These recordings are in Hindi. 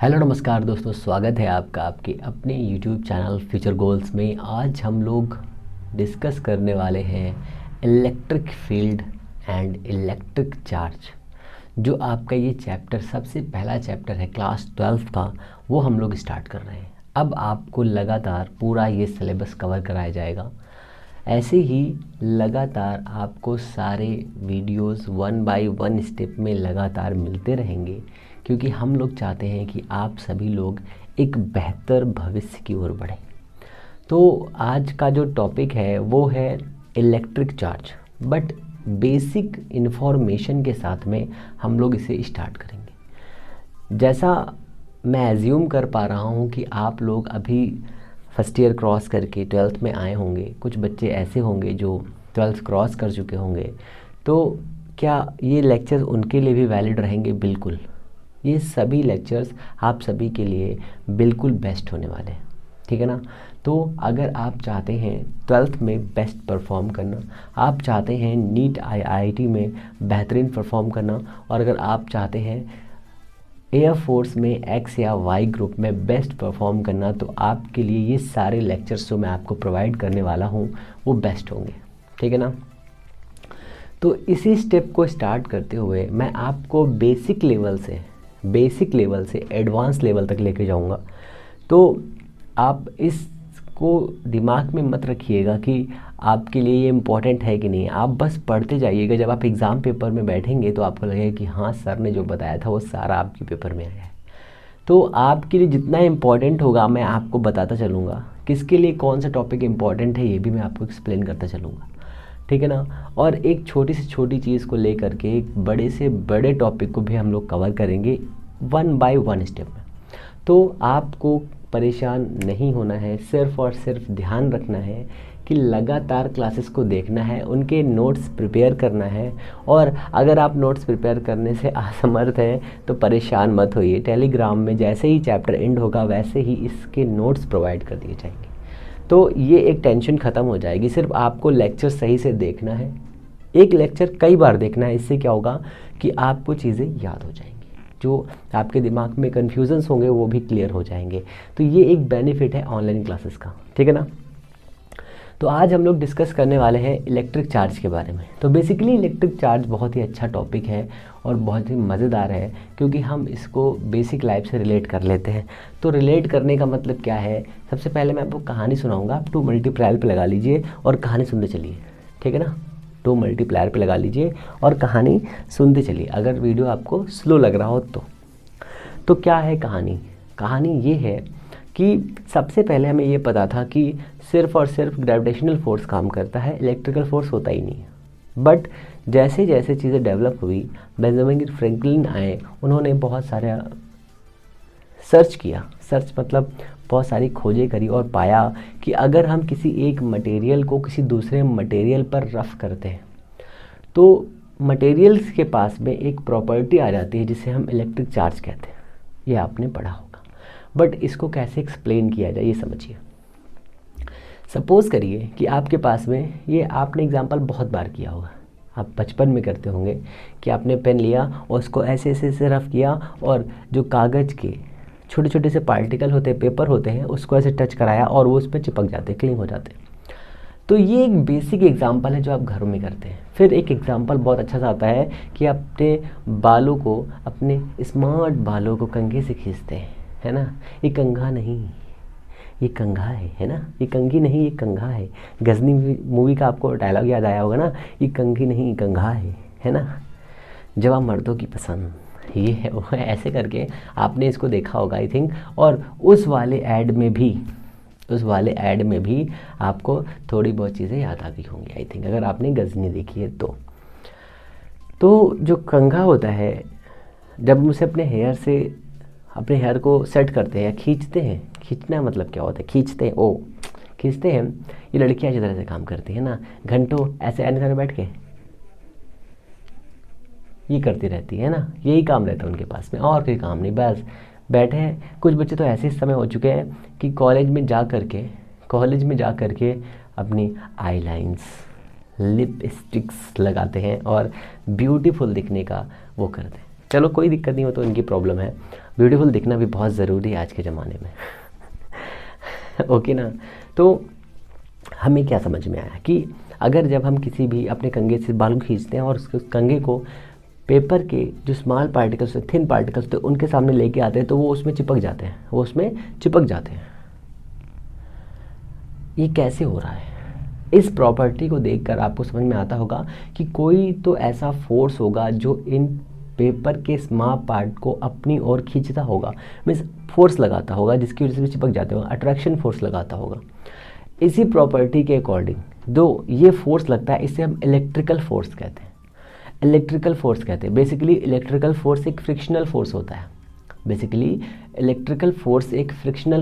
हेलो नमस्कार दोस्तों, स्वागत है आपका आपके अपने यूट्यूब चैनल फ्यूचर गोल्स में। आज हम लोग डिस्कस करने वाले हैं electric field and electric charge. जो आपका ये चैप्टर सबसे पहला चैप्टर है क्लास 12 का, वो हम लोग स्टार्ट कर रहे हैं। अब आपको लगातार पूरा ये सिलेबस कवर कराया जाएगा। ऐसे ही लगातार आपको सारे वीडियोस 1 बाय 1 स्टेप में लगातार मिलते रहेंगे, क्योंकि हम लोग चाहते हैं कि आप सभी लोग एक बेहतर भविष्य की ओर बढ़ें। तो आज का जो टॉपिक है वो है electric charge, but basic information के साथ में हम लोग इसे स्टार्ट करेंगे। जैसा मैं एज्यूम कर पा रहा हूँ कि आप लोग अभी फर्स्ट ईयर क्रॉस करके 12th में आए होंगे, कुछ बच्चे ऐसे होंगे जो 12th क्रॉस कर चुके होंगे। तो क्या ये लेक्चर्स उनके लिए भी वैलिड रहेंगे? बिल्कुल, ये सभी लेक्चर्स आप सभी के लिए बिल्कुल बेस्ट होने वाले हैं, ठीक है ना। तो अगर आप चाहते हैं 12th में बेस्ट परफॉर्म करना, आप चाहते हैं नीट IIT में बेहतरीन परफॉर्म करना, और अगर आप चाहते हैं एयरफोर्स में X या Y ग्रुप में बेस्ट परफॉर्म करना, तो आपके लिए ये सारे लेक्चर्स जो मैं आपको प्रोवाइड करने वाला हूँ वो बेस्ट होंगे, ठीक है ना। तो इसी स्टेप को स्टार्ट करते हुए मैं आपको बेसिक लेवल से एडवांस लेवल तक लेके जाऊंगा। तो आप इसको दिमाग में मत रखिएगा कि आपके लिए ये इम्पोर्टेंट है कि नहीं, आप बस पढ़ते जाइएगा। जब आप एग्ज़ाम पेपर में बैठेंगे तो आपको लगेगा कि हाँ, सर ने जो बताया था वो सारा आपके पेपर में आया है। तो आपके लिए जितना इम्पोर्टेंट होगा मैं आपको बताता चलूँगा, किसके लिए कौन सा टॉपिक इम्पोर्टेंट है ये भी मैं आपको एक्सप्लेन करता चलूँगा, ठीक है ना। और एक छोटी से छोटी चीज़ को लेकर के एक बड़े से बड़े टॉपिक को भी हम लोग कवर करेंगे 1 बाय 1 स्टेप में। तो आपको परेशान नहीं होना है, सिर्फ और सिर्फ ध्यान रखना है कि लगातार क्लासेस को देखना है, उनके नोट्स प्रिपेयर करना है। और अगर आप नोट्स प्रिपेयर करने से असमर्थ हैं तो परेशान मत होइए, टेलीग्राम में जैसे ही चैप्टर एंड होगा वैसे ही इसके नोट्स प्रोवाइड कर दिए जाएंगे। तो ये एक टेंशन ख़त्म हो जाएगी। सिर्फ आपको लेक्चर सही से देखना है, एक लेक्चर कई बार देखना है। इससे क्या होगा कि आपको चीज़ें याद हो जाएंगी, जो आपके दिमाग में कन्फ्यूजन्स होंगे वो भी क्लियर हो जाएंगे। तो ये एक बेनिफिट है ऑनलाइन क्लासेस का, ठीक है ना। तो आज हम लोग डिस्कस करने वाले हैं इलेक्ट्रिक चार्ज के बारे में। तो बेसिकली इलेक्ट्रिक चार्ज बहुत ही अच्छा टॉपिक है और बहुत ही मज़ेदार है, क्योंकि हम इसको बेसिक लाइफ से रिलेट कर लेते हैं। तो रिलेट करने का मतलब क्या है, सबसे पहले मैं आपको कहानी सुनाऊंगा। आप 2 मल्टीप्लायर पे लगा लीजिए और कहानी सुनते चलिए, ठीक है ना। 2 मल्टीप्लायर पे लगा लीजिए और कहानी सुनते चलिए, अगर वीडियो आपको स्लो लग रहा हो तो क्या है कहानी? कहानी ये है कि सबसे पहले हमें ये पता था कि सिर्फ और सिर्फ ग्रेविटेशनल फोर्स काम करता है, इलेक्ट्रिकल फोर्स होता ही नहीं है। बट जैसे जैसे चीज़ें डेवलप हुई, बेंजामिन फ्रैंकलिन आए, उन्होंने बहुत सारा सर्च किया। सर्च मतलब बहुत सारी खोजें करी और पाया कि अगर हम किसी एक मटेरियल को किसी दूसरे मटेरियल पर रफ करते हैं तो मटेरियल्स के पास में एक प्रॉपर्टी आ जाती है जिसे हम इलेक्ट्रिक चार्ज कहते हैं। ये आपने पढ़ा होगा, बट इसको कैसे एक्सप्लेन किया जाए ये समझिए। सपोज़ करिए कि आपके पास में, ये आपने एग्जांपल बहुत बार किया होगा, आप बचपन में करते होंगे कि आपने पेन लिया और उसको ऐसे ऐसे ऐसे रफ किया और जो कागज़ के छोटे छोटे से पार्टिकल होते हैं, पेपर होते हैं, उसको ऐसे टच कराया और वो उस पर चिपक जाते, क्लीन हो जाते। तो ये एक बेसिक एग्जांपल है जो आप घरों में करते हैं। फिर एक एग्जांपल बहुत अच्छा सा आता है कि अपने बालों को, अपने स्मार्ट बालों को कंघे से खींचते हैं, है ना। ये कंघा नहीं, ये कंघा है ना। ये कंघी नहीं, ये कंघा है। गजनी मूवी का आपको डायलॉग याद आया होगा ना, ये कंघी नहीं ये कंघा है ना। जवाब मर्दों की पसंद, ये है वो है, ऐसे करके आपने इसको देखा होगा आई थिंक। और उस वाले ऐड में भी आपको थोड़ी बहुत चीज़ें याद आ गई होंगी आई थिंक, अगर आपने गजनी देखी है तो जो कंघा होता है, जब हम उसे अपने हेयर को सेट करते हैं या खींचते हैं, खींचना मतलब क्या होता है, खींचते हैं। ये लड़कियां अच्छी तरह से काम करती है ना, घंटों ऐसे आने सामने बैठ के ये करती रहती है ना, यही काम रहता है उनके पास में, और कोई काम नहीं, बस बैठे हैं। कुछ बच्चे तो ऐसे समय हो चुके हैं कि कॉलेज में जा करके अपनी आई लाइन्स, लिपस्टिक्स लगाते हैं और ब्यूटीफुल दिखने का वो करते हैं। चलो कोई दिक्कत नहीं हो, तो इनकी प्रॉब्लम है। ब्यूटीफुल दिखना भी बहुत ज़रूरी है आज के ज़माने में। ओके ना। तो हमें क्या समझ में आया कि अगर जब हम किसी भी अपने कंघे से बाल को खींचते हैं और उसके कंघे को पेपर के जो स्मॉल पार्टिकल्स थिन पार्टिकल्स थे उनके सामने लेके आते हैं तो वो उसमें चिपक जाते हैं। ये कैसे हो रहा है? इस प्रॉपर्टी को देखकर आपको समझ में आता होगा कि कोई तो ऐसा फोर्स होगा जो इन पेपर के स्मॉल पार्ट को अपनी ओर खींचता होगा, मीन्स फोर्स लगाता होगा जिसकी वजह से चिपक जाते होगा, अट्रैक्शन फोर्स लगाता होगा। इसी प्रॉपर्टी के अकॉर्डिंग जो ये फोर्स लगता है इसे हम इलेक्ट्रिकल फोर्स कहते हैं। बेसिकली इलेक्ट्रिकल फोर्स एक फ्रिक्शनल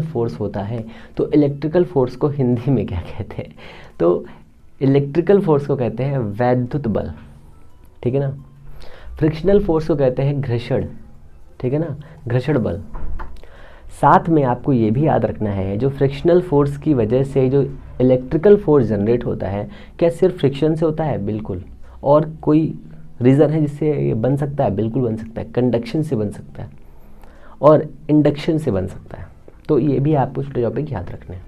फोर्स होता है। तो इलेक्ट्रिकल फोर्स को हिंदी में क्या कहते हैं? तो इलेक्ट्रिकल फोर्स को कहते हैं वैद्युत बल, ठीक है ना। फ्रिक्शनल फोर्स को कहते हैं घर्षण, ठीक है ना, घर्षण बल। साथ में आपको ये भी याद रखना है जो फ्रिक्शनल फोर्स की वजह से जो इलेक्ट्रिकल फोर्स जनरेट होता है क्या सिर्फ फ्रिक्शन से होता है? बिल्कुल। और कोई रीज़न है जिससे ये बन सकता है? बिल्कुल बन सकता है। कंडक्शन से बन सकता है और इंडक्शन से बन सकता है। तो ये भी आपको छोटे टॉपिक याद रखने हैं।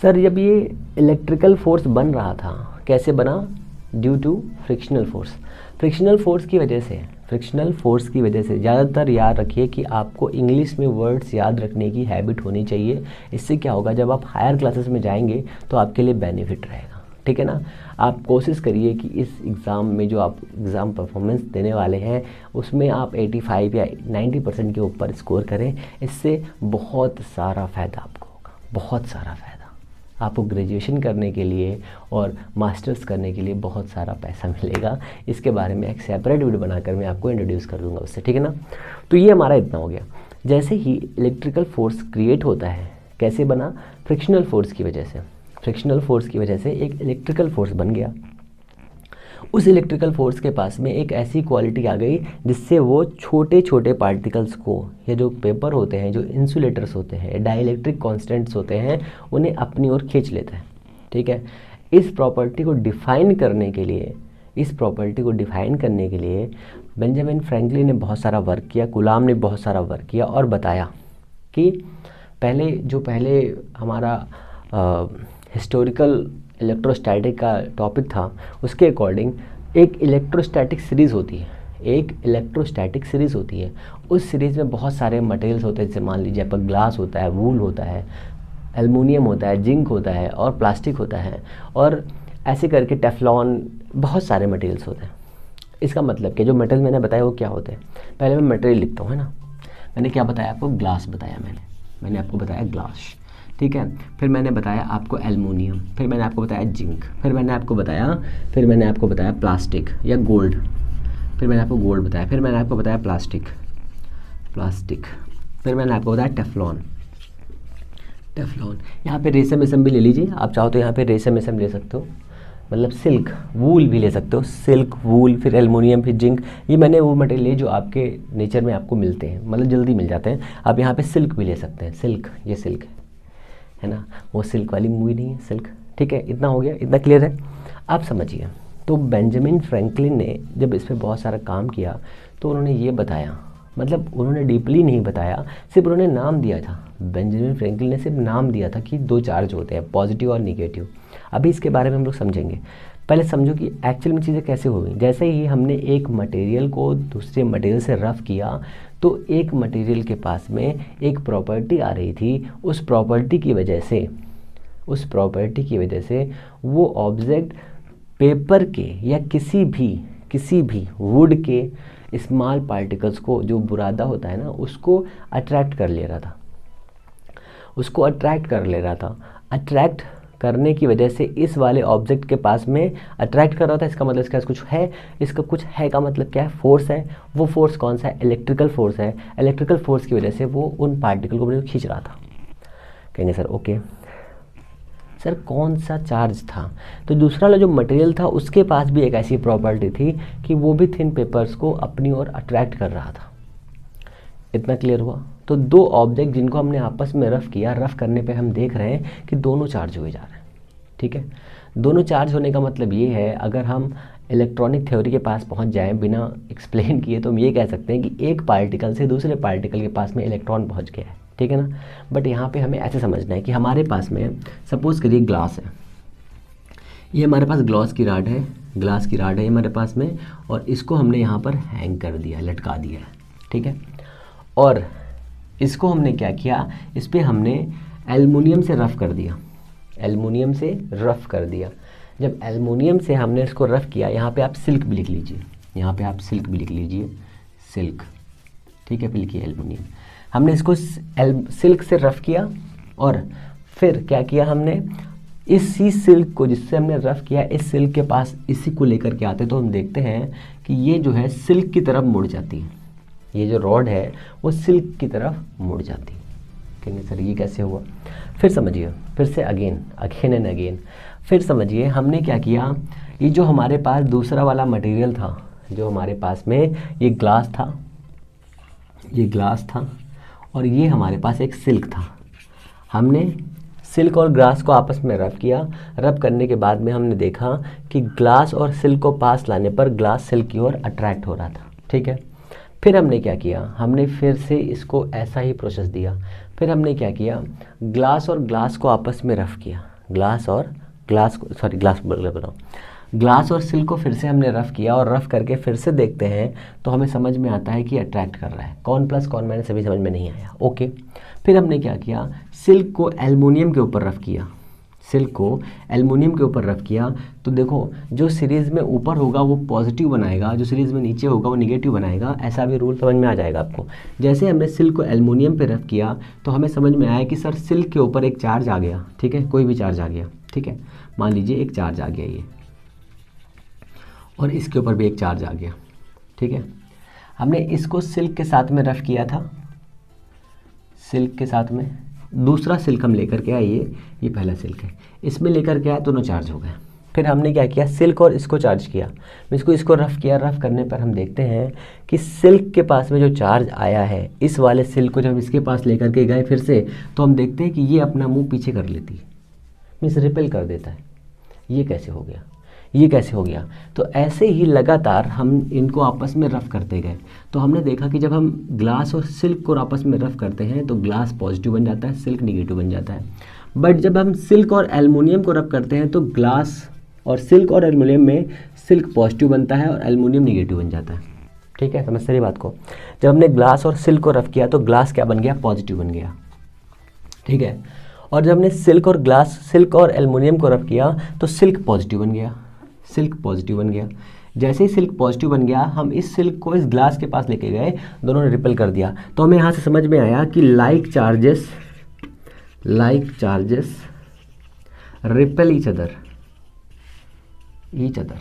सर जब ये इलेक्ट्रिकल फोर्स बन रहा था कैसे बना? Due to frictional force. Frictional force की वजह से ज़्यादातर याद रखिए कि आपको इंग्लिश में वर्ड्स याद रखने की हैबिट होनी चाहिए। इससे क्या होगा, जब आप हायर क्लासेस में जाएंगे तो आपके लिए बेनिफिट रहेगा, ठीक है ना। आप कोशिश करिए कि इस एग्ज़ाम में जो आप एग्ज़ाम परफॉर्मेंस देने वाले हैं उसमें आप 85 या 90% के ऊपर स्कोर करें। इससे बहुत सारा फ़ायदा आपको होगा, बहुत सारा फ़ायदा। आपको ग्रेजुएशन करने के लिए और मास्टर्स करने के लिए बहुत सारा पैसा मिलेगा। इसके बारे में एक सेपरेट वीडियो बनाकर मैं आपको इंट्रोड्यूस कर दूंगा उससे, ठीक है ना। तो ये हमारा इतना हो गया। जैसे ही इलेक्ट्रिकल फोर्स क्रिएट होता है, कैसे बना? फ्रिक्शनल फोर्स की वजह से एक इलेक्ट्रिकल फोर्स बन गया। उस इलेक्ट्रिकल फोर्स के पास में एक ऐसी क्वालिटी आ गई जिससे वो छोटे छोटे पार्टिकल्स को, या जो पेपर होते हैं, जो इंसुलेटर्स होते हैं, डाइलेक्ट्रिक कांस्टेंट्स होते हैं, उन्हें अपनी ओर खींच लेता है, ठीक है। इस प्रॉपर्टी को डिफ़ाइन करने के लिए बेंजामिन फ्रैंकलिन ने बहुत सारा वर्क किया, कूलाम ने बहुत सारा वर्क किया और बताया कि पहले हमारा हिस्टोरिकल इलेक्ट्रोस्टैटिक का टॉपिक था उसके अकॉर्डिंग एक इलेक्ट्रोस्टैटिक सीरीज़ होती है। उस सीरीज़ में बहुत सारे मटेरियल्स होते हैं, जैसे मान लीजिए आपका ग्लास होता है, वूल होता है, एल्युमिनियम होता है, जिंक होता है और प्लास्टिक होता है, और ऐसे करके टेफ्लॉन, बहुत सारे मटेरियल्स होते हैं। इसका मतलब कि जो मटेरियल मैंने बताया वो क्या होते हैं? पहले मैं मटेरियल लिखता हूँ, है ना। मैंने क्या बताया आपको? ग्लास बताया मैंने आपको बताया ग्लास, ठीक है। फिर मैंने बताया आपको एल्युमिनियम, फिर मैंने आपको बताया जिंक, फिर मैंने आपको बताया प्लास्टिक या गोल्ड, फिर मैंने आपको गोल्ड बताया, फिर मैंने आपको बताया प्लास्टिक, फिर मैंने आपको बताया टेफ्लॉन। यहाँ पे रेशम भी ले लीजिए, आप चाहो तो यहाँ पे रेशम ले सकते हो, मतलब सिल्क, वूल भी ले सकते हो, सिल्क, वूल, फिर एल्युमिनियम, फिर जिंक। ये मैंने वो मटेरियल लिए जो आपके नेचर में आपको मिलते हैं, मतलब जल्दी मिल जाते हैं। आप यहाँ पे सिल्क भी ले सकते हैं, सिल्क, ये सिल्क है ना, वो सिल्क वाली मूवी नहीं है, सिल्क, ठीक है। इतना हो गया, इतना क्लियर है, आप समझिए। तो बेंजामिन फ्रैंकलिन ने जब इस पर बहुत सारा काम किया तो उन्होंने ये बताया, मतलब उन्होंने डीपली नहीं बताया, सिर्फ उन्होंने नाम दिया था। बेंजामिन फ्रैंकलिन ने सिर्फ नाम दिया था कि 2 चार्ज होते हैं, पॉजिटिव और निगेटिव। अभी इसके बारे में हम लोग समझेंगे। पहले समझो कि एक्चुअल में चीज़ें कैसे हो गई। जैसे ही हमने एक मटेरियल को दूसरे मटेरियल से रफ किया तो एक मटेरियल के पास में एक प्रॉपर्टी आ रही थी। उस प्रॉपर्टी की वजह से वो ऑब्जेक्ट पेपर के या किसी भी वुड के स्मॉल पार्टिकल्स को, जो बुरादा होता है ना, उसको अट्रैक्ट कर ले रहा था। अट्रैक्ट करने की वजह से इस वाले ऑब्जेक्ट के पास में अट्रैक्ट कर रहा था। इसका मतलब इसका कुछ है, इसका कुछ है का मतलब क्या है? फोर्स है। वो फोर्स कौन सा है? इलेक्ट्रिकल फोर्स है। इलेक्ट्रिकल फोर्स की वजह से वो उन पार्टिकल को खींच रहा था। कहेंगे सर ओके, सर कौन सा चार्ज था? तो दूसरा वाला जो मटेरियल था उसके पास भी एक ऐसी प्रॉपर्टी थी कि वो भी थिन पेपर्स को अपनी ओर अट्रैक्ट कर रहा था। इतना क्लियर हुआ? तो 2 ऑब्जेक्ट जिनको हमने आपस में रफ़ किया, रफ़ करने पे हम देख रहे हैं कि दोनों चार्ज हुए जा रहे हैं, ठीक है। दोनों चार्ज होने का मतलब ये है, अगर हम इलेक्ट्रॉनिक थ्योरी के पास पहुंच जाएं बिना एक्सप्लेन किए, तो हम ये कह सकते हैं कि एक पार्टिकल से दूसरे पार्टिकल के पास में इलेक्ट्रॉन पहुंच गया है, ठीक है ना। बट यहाँ पे हमें ऐसे समझना है कि हमारे पास में सपोज करिए ग्लास है, ये हमारे पास ग्लास की राड है, ग्लास की राड है हमारे पास में, और इसको हमने यहाँ पर हैंग कर दिया, लटका दिया है, ठीक है। और इसको हमने क्या किया, इस पर हमने एल्युमिनियम से रफ़ कर दिया, एल्युमिनियम से रफ़ कर दिया। जब एल्युमिनियम से हमने इसको रफ़ किया, यहाँ पे आप सिल्क भी लिख लीजिए, यहाँ पे आप सिल्क भी लिख लीजिए, सिल्क, ठीक है, फिर लिखिए एल्युमिनियम। हमने इसको सिल्क से रफ़ किया और फिर क्या किया हमने, इसी सिल्क को जिससे हमने रफ़ किया, इस सिल्क के पास इसी को लेकर के आते, तो हम देखते हैं कि ये जो है सिल्क की तरफ मुड़ जाती है, ये जो रॉड है वो सिल्क की तरफ मुड़ जाती है। कहेंगे सर ये कैसे हुआ, फिर समझिए, फिर से अगेन एंड अगेन, फिर समझिए हमने क्या किया, ये जो हमारे पास दूसरा वाला मटेरियल था, जो हमारे पास में ये ग्लास था, ये ग्लास था, और ये हमारे पास एक सिल्क था। हमने सिल्क और ग्लास को आपस में रब किया, रब करने के बाद में हमने देखा कि ग्लास और सिल्क को पास लाने पर ग्लास सिल्क की ओर अट्रैक्ट हो रहा था, ठीक है। फिर हमने क्या किया, हमने फिर से इसको ऐसा ही प्रोसेस दिया। फिर हमने क्या किया, ग्लास और ग्लास को आपस में रफ़ किया, ग्लास और ग्लास को, सॉरी ग्लास बोल रहा हूँ, ग्लास और सिल्क को फिर से हमने रफ़ किया, और रफ़ करके फिर से देखते हैं तो हमें समझ में आता है कि अट्रैक्ट कर रहा है। कौन प्लस कौन माइनस अभी समझ में नहीं आया, ओके। फिर हमने क्या किया, सिल्क को एल्युमिनियम के ऊपर रफ़ किया, सिल्क को एल्युमिनियम के ऊपर रफ़ किया, तो देखो जो सीरीज़ में ऊपर होगा वो पॉजिटिव बनाएगा, जो सीरीज़ में नीचे होगा वो निगेटिव बनाएगा, ऐसा भी रूल समझ में आ जाएगा आपको। जैसे हमने सिल्क को एल्युमिनियम पे रफ़ किया तो हमें समझ में आया कि सर सिल्क के ऊपर एक चार्ज आ गया, ठीक है, कोई भी चार्ज आ गया, ठीक है, मान लीजिए एक चार्ज आ गया ये, और इसके ऊपर भी एक चार्ज आ गया, ठीक है। हमने इसको सिल्क के साथ में रफ़ किया था, सिल्क के साथ में दूसरा सिल्क हम लेकर के आए, ये पहला सिल्क है, इसमें लेकर के आए, दोनों चार्ज हो गए। फिर हमने क्या किया, सिल्क और इसको चार्ज किया, इसको रफ़ किया, रफ़ करने पर हम देखते हैं कि सिल्क के पास में जो चार्ज आया है, इस वाले सिल्क को जब इसके पास लेकर के गए फिर से, तो हम देखते हैं कि ये अपना मुंह पीछे कर लेती है, मीन्स रिपेल कर देता है। ये कैसे हो गया, ये कैसे हो गया, तो ऐसे ही लगातार हम इनको आपस में रफ़ करते गए। तो हमने देखा कि जब हम ग्लास और सिल्क को आपस में रफ़ करते हैं तो ग्लास पॉजिटिव बन जाता है, सिल्क निगेटिव बन जाता है। बट जब हम सिल्क और एल्युमिनियम को रफ़ करते हैं तो ग्लास और सिल्क और एल्युमिनियम में सिल्क पॉजिटिव बनता है और एल्युमिनियम निगेटिव बन जाता है, ठीक है, समझते रही बात को। जब हमने ग्लास और सिल्क को रफ़ किया तो ग्लास क्या बन गया, पॉजिटिव बन गया, ठीक है। और जब हमने सिल्क और एल्युमिनियम को रफ़ किया तो सिल्क पॉजिटिव बन गया, सिल्क पॉजिटिव बन गया। जैसे ही सिल्क पॉजिटिव बन गया, हम इस सिल्क को इस ग्लास के पास लेके गए, दोनों ने रिपेल कर दिया। तो हमें यहाँ से समझ में आया कि like charges repel each other.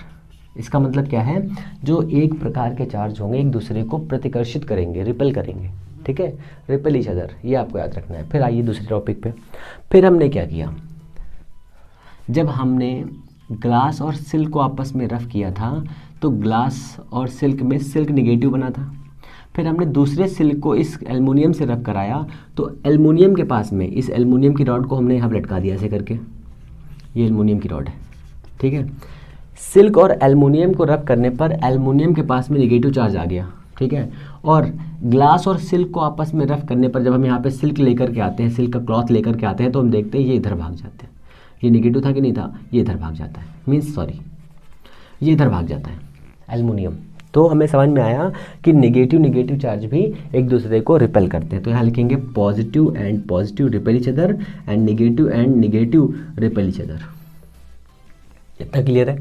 इसका मतलब क्या है, जो एक प्रकार के चार्ज होंगे एक दूसरे को प्रतिकर्षित करेंगे, रिपेल करेंगे, ठीक है, रिपेल ईच अदर, ये आपको याद रखना है। फिर आइए दूसरे टॉपिक पे। फिर हमने क्या किया, जब हमने ग्लास और सिल्क को आपस में रफ़ किया था तो ग्लास और सिल्क में सिल्क निगेटिव बना था। फिर हमने दूसरे सिल्क को इस एल्युमिनियम से रफ़ कराया तो एल्युमिनियम के पास में इस एल्युमिनियम की रॉड को हमने यहाँ लटका दिया ऐसे करके, ये एल्युमिनियम की रॉड है, ठीक है। सिल्क और एल्युमिनियम को रफ़ करने पर एल्युमिनियम के पास में निगेटिव चार्ज आ गया, ठीक है। और ग्लास और सिल्क को आपस में रफ़ करने पर जब हम यहाँ पे सिल्क लेकर के आते हैं, सिल्क का क्लॉथ लेकर के आते हैं, तो हम देखते हैं ये इधर भाग जाते हैं, ये निगेटिव था कि नहीं था, ये इधर भाग जाता है, ये इधर भाग जाता है एल्युमिनियम। तो हमें समझ में आया कि निगेटिव चार्ज भी एक दूसरे को रिपेल करते हैं। तो यहाँ लिखेंगे positive and positive repel each other and negative repel each other. इतना क्लियर है।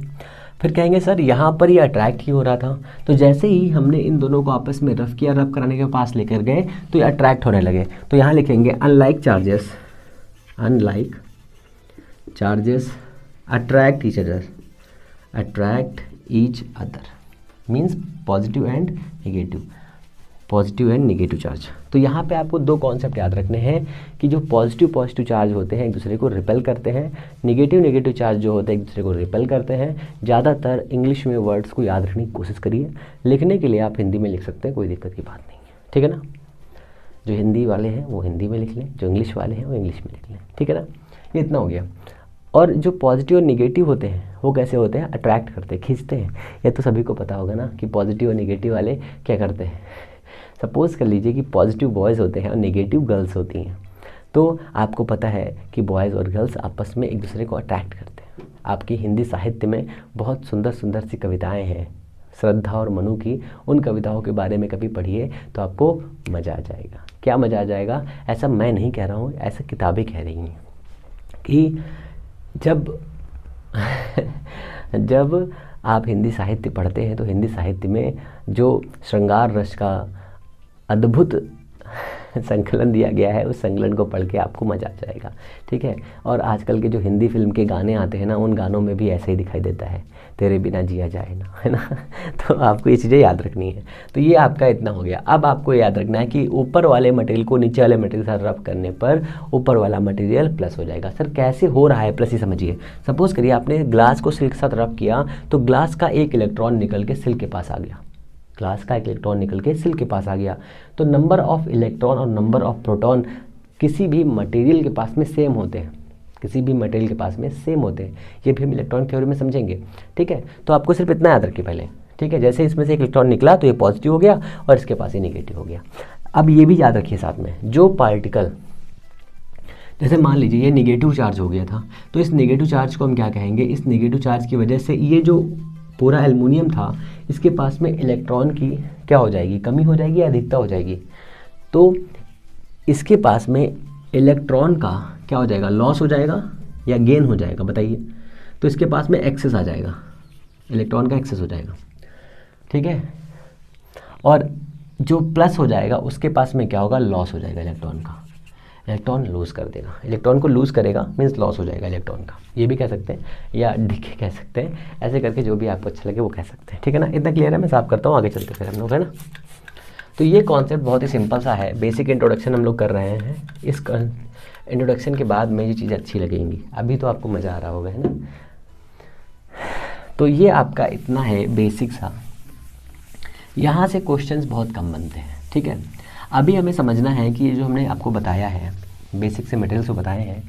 फिर कहेंगे सर यहाँ पर ये अट्रैक्ट ही हो रहा था, तो जैसे ही हमने इन दोनों को आपस में रफ़ किया, रफ़ कराने के पास लेकर गए तो ये अट्रैक्ट होने लगे। तो यहाँ लिखेंगे unlike charges attract each other means positive and negative charge. तो यहाँ पे आपको दो कॉन्सेप्ट याद रखने हैं कि जो पॉजिटिव चार्ज होते हैं एक दूसरे को रिपेल करते हैं, निगेटिव चार्ज जो होते हैं एक दूसरे को रिपेल करते हैं। ज़्यादातर इंग्लिश में वर्ड्स को याद रखने की कोशिश करिए, लिखने के लिए आप हिंदी में लिख सकते हैं, कोई दिक्कत की बात नहीं है, ठीक है ना। जो हिंदी वाले हैं वो हिंदी में लिख लें, जो इंग्लिश वाले हैं वो इंग्लिश में लिख लें, ठीक है ना। ये इतना हो गया। और जो पॉजिटिव और निगेटिव होते हैं वो कैसे होते हैं, अट्रैक्ट करते हैं, खींचते हैं। ये तो सभी को पता होगा ना कि पॉजिटिव और निगेटिव वाले क्या करते हैं। सपोज़ कर लीजिए कि पॉजिटिव बॉयज़ होते हैं और निगेटिव गर्ल्स होती हैं, तो आपको पता है कि बॉयज़ और गर्ल्स आपस में एक दूसरे को अट्रैक्ट करते हैं। आपकी हिंदी साहित्य में बहुत सुंदर सुंदर सी कविताएं हैं, श्रद्धा और मनु की। उन कविताओं के बारे में कभी पढ़िए तो आपको मज़ा आ जाएगा। क्या मज़ा आ जाएगा, ऐसा मैं नहीं कह रहा हूँ, ऐसा किताबें कह रही हैं कि जब जब आप हिंदी साहित्य पढ़ते हैं तो हिंदी साहित्य में जो श्रृंगार रस का अद्भुत संकलन दिया गया है, उस संकलन को पढ़ के आपको मज़ा आ जाएगा। ठीक है। और आजकल के जो हिंदी फिल्म के गाने आते हैं ना, उन गानों में भी ऐसे ही दिखाई देता है, तेरे बिना जिया जाए ना, है ना। तो आपको ये चीज़ें याद रखनी है। तो ये आपका इतना हो गया। अब आपको याद रखना है कि ऊपर वाले मटेरियल को नीचे वाले मटेरियल के साथ रब करने पर ऊपर वाला मटेरियल प्लस हो जाएगा। सर कैसे हो रहा है प्लस, ही समझिए। सपोज़ करिए आपने ग्लास को सिल्क के साथ रब किया तो ग्लास का एक इलेक्ट्रॉन निकल के सिल्क के पास आ गया, ग्लास का एक इलेक्ट्रॉन निकल के सिल्क के पास आ गया। तो नंबर ऑफ इलेक्ट्रॉन और नंबर ऑफ प्रोटॉन किसी भी मटेरियल के पास में सेम होते हैं, किसी भी मटेरियल के पास में सेम होते हैं। ये भी हम इलेक्ट्रॉन थ्योरी में समझेंगे। ठीक है। तो आपको सिर्फ इतना याद रखिए पहले। ठीक है। जैसे इसमें से एक इलेक्ट्रॉन निकला तो ये पॉजिटिव हो गया और इसके पास ही निगेटिव हो गया। अब ये भी याद रखिए साथ में, जो पार्टिकल, जैसे मान लीजिए ये निगेटिव चार्ज हो गया था, तो इस निगेटिव चार्ज को हम क्या कहेंगे, इस निगेटिव चार्ज की वजह से ये जो पूरा एल्युमिनियम था, इसके पास में इलेक्ट्रॉन की क्या हो जाएगी, कमी हो जाएगी या अधिकता हो जाएगी। तो इसके पास में इलेक्ट्रॉन का क्या हो जाएगा, लॉस हो जाएगा या गेन हो जाएगा, बताइए। तो इसके पास में एक्सेस आ जाएगा, इलेक्ट्रॉन का एक्सेस हो जाएगा। ठीक है। और जो प्लस हो जाएगा उसके पास में क्या होगा, लॉस हो जाएगा इलेक्ट्रॉन का, इलेक्ट्रॉन लूज़ कर देगा। इलेक्ट्रॉन को लूज़ करेगा मीन्स लॉस हो जाएगा इलेक्ट्रॉन का, ये भी कह सकते हैं या डिके कह सकते हैं, ऐसे करके जो भी आपको अच्छा लगे वो कह सकते हैं। ठीक है ना। इतना क्लियर है, मैं साफ करता हूँ, आगे चलते फिर हम लोग, है ना। तो ये कॉन्सेप्ट बहुत ही सिंपल सा है, बेसिक इंट्रोडक्शन हम लोग कर रहे हैं। इस इंट्रोडक्शन के बाद में ये चीज़ें अच्छी लगेंगी। अभी तो आपको मज़ा आ रहा होगा, है ना। तो ये आपका इतना है बेसिक सा, यहाँ से क्वेश्चंस बहुत कम बनते हैं। ठीक है। अभी हमें समझना है कि ये जो हमने आपको बताया है, बेसिक से मटेरियल से बताए हैं,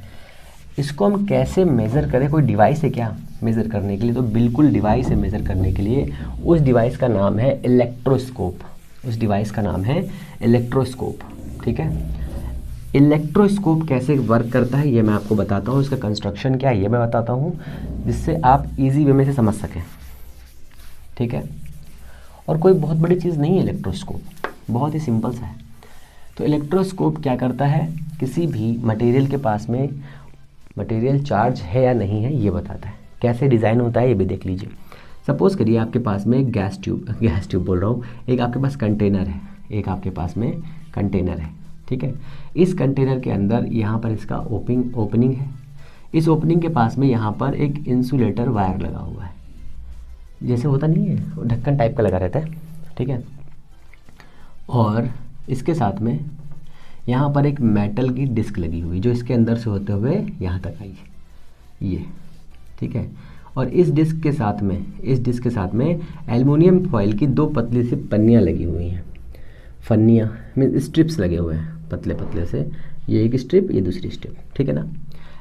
इसको हम कैसे मेज़र करें। कोई डिवाइस है क्या मेज़र करने के लिए? तो बिल्कुल डिवाइस है मेज़र करने के लिए। उस डिवाइस का नाम है इलेक्ट्रोस्कोप, उस डिवाइस का नाम है इलेक्ट्रोस्कोप। ठीक है। इलेक्ट्रोस्कोप कैसे वर्क करता है ये मैं आपको बताता हूँ, इसका कंस्ट्रक्शन क्या है ये मैं बताता हूँ, जिससे आप ईजी वे में से समझ सकें। ठीक है। और कोई बहुत बड़ी चीज़ नहीं है इलेक्ट्रोस्कोप, बहुत ही सिंपल सा है। तो इलेक्ट्रोस्कोप क्या करता है, किसी भी मटेरियल के पास में मटेरियल चार्ज है या नहीं है ये बताता है। कैसे डिज़ाइन होता है ये भी देख लीजिए। सपोज़ करिए आपके पास में एक गैस ट्यूब बोल रहा हूँ, एक आपके पास कंटेनर है, एक आपके पास में कंटेनर है। ठीक है। इस कंटेनर के अंदर यहाँ पर इसका ओपनिंग है। इस ओपनिंग के पास में यहाँ पर एक इंसुलेटर वायर लगा हुआ है, जैसे होता नहीं है ढक्कन टाइप का लगा रहता है। ठीक है। और इसके साथ में यहाँ पर एक मेटल की डिस्क लगी हुई जो इसके अंदर से होते हुए यहाँ तक आई है, ये। ठीक है। और इस डिस्क के साथ में एल्युमिनियम फॉइल की दो पतली सी पन्नियाँ लगी हुई हैं, फन्नियाँ मीन स्ट्रिप्स लगे हुए हैं पतले पतले से, ये एक स्ट्रिप ये दूसरी स्ट्रिप। ठीक है ना।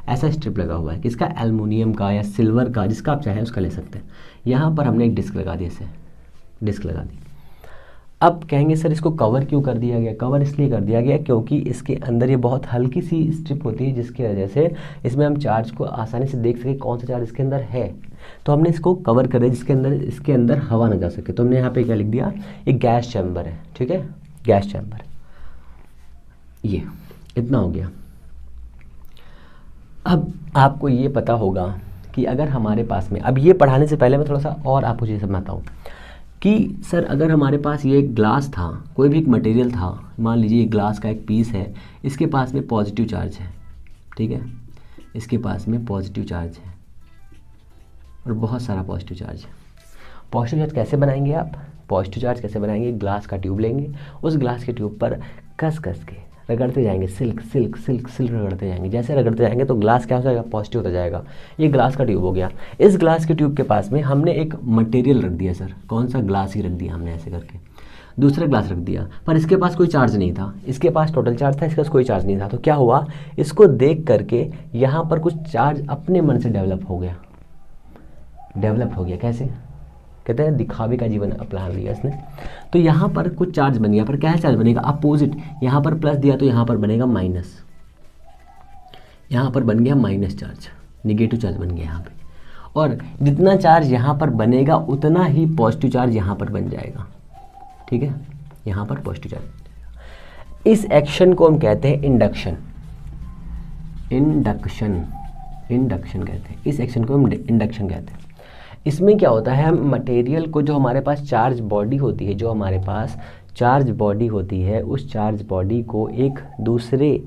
ऐसा स्ट्रिप लगा हुआ है, किसका, एल्युमिनियम का या सिल्वर का, जिसका आप चाहें उसका ले सकते हैं। यहाँ पर हमने एक डिस्क लगा दी, ऐसे डिस्क लगा दी। अब कहेंगे सर इसको कवर क्यों कर दिया गया? कवर इसलिए कर दिया गया क्योंकि इसके अंदर ये बहुत हल्की सी स्ट्रिप होती है, जिसकी वजह से इसमें हम चार्ज को आसानी से देख सकें कौन सा चार्ज इसके अंदर है। तो हमने इसको कवर कर दिया जिसके इसके अंदर हवा ना जा सके। तो हमने यहाँ पे क्या लिख दिया, एक गैस चैम्बर है। ठीक है। गैस चैम्बर, ये इतना हो गया। अब आपको ये पता होगा कि अगर हमारे पास में, अब ये पढ़ाने से पहले मैं थोड़ा सा और आपको ये समझाता हूँ कि सर अगर हमारे पास ये ग्लास था, कोई भी एक मटेरियल था, मान लीजिए ग्लास का एक पीस है, इसके पास में पॉजिटिव चार्ज है। ठीक है। इसके पास में पॉजिटिव चार्ज है और बहुत सारा पॉजिटिव चार्ज है। पॉजिटिव चार्ज कैसे बनाएंगे आप? पॉजिटिव चार्ज कैसे बनाएंगे? ग्लास का ट्यूब लेंगे, उस ग्लास के ट्यूब पर कस के रगड़ते जाएंगे, सिल्क रगड़ते जाएंगे। जैसे रगड़ते जाएंगे तो ग्लास क्या हो जाएगा, पॉजिटिव होता जाएगा। ये ग्लास का ट्यूब हो गया। इस ग्लास के ट्यूब के पास में हमने एक मटेरियल रख दिया सर, कौन सा, ग्लास ही रख दिया हमने ऐसे करके। दूसरा ग्लास रख दिया, पर इसके पास कोई चार्ज नहीं था, इसके पास टोटल चार्ज था, इसके पास कोई चार्ज नहीं था। तो क्या हुआ, इसको देख करके यहाँ पर कुछ चार्ज अपने मन से डेवलप हो गया। कैसे, कहते हैं दिखावे का जीवन अपना लिया इसने। तो यहाँ पर कुछ चार्ज बन गया, पर क्या चार्ज बनेगा, अपोजिट। यहाँ पर प्लस दिया तो यहाँ पर बनेगा माइनस, यहाँ पर बन गया माइनस चार्ज, निगेटिव चार्ज बन गया यहाँ पे। और जितना चार्ज यहाँ पर बनेगा उतना ही पॉजिटिव चार्ज यहाँ पर बन जाएगा, ठीक है, यहाँ पर पॉजिटिव चार्ज। इस एक्शन को हम कहते हैं इंडक्शन कहते हैं। इस एक्शन को हम इंडक्शन कहते हैं। इसमें क्या होता है, हम मटेरियल को, जो हमारे पास चार्ज बॉडी होती है, उस चार्ज बॉडी को एक दूसरे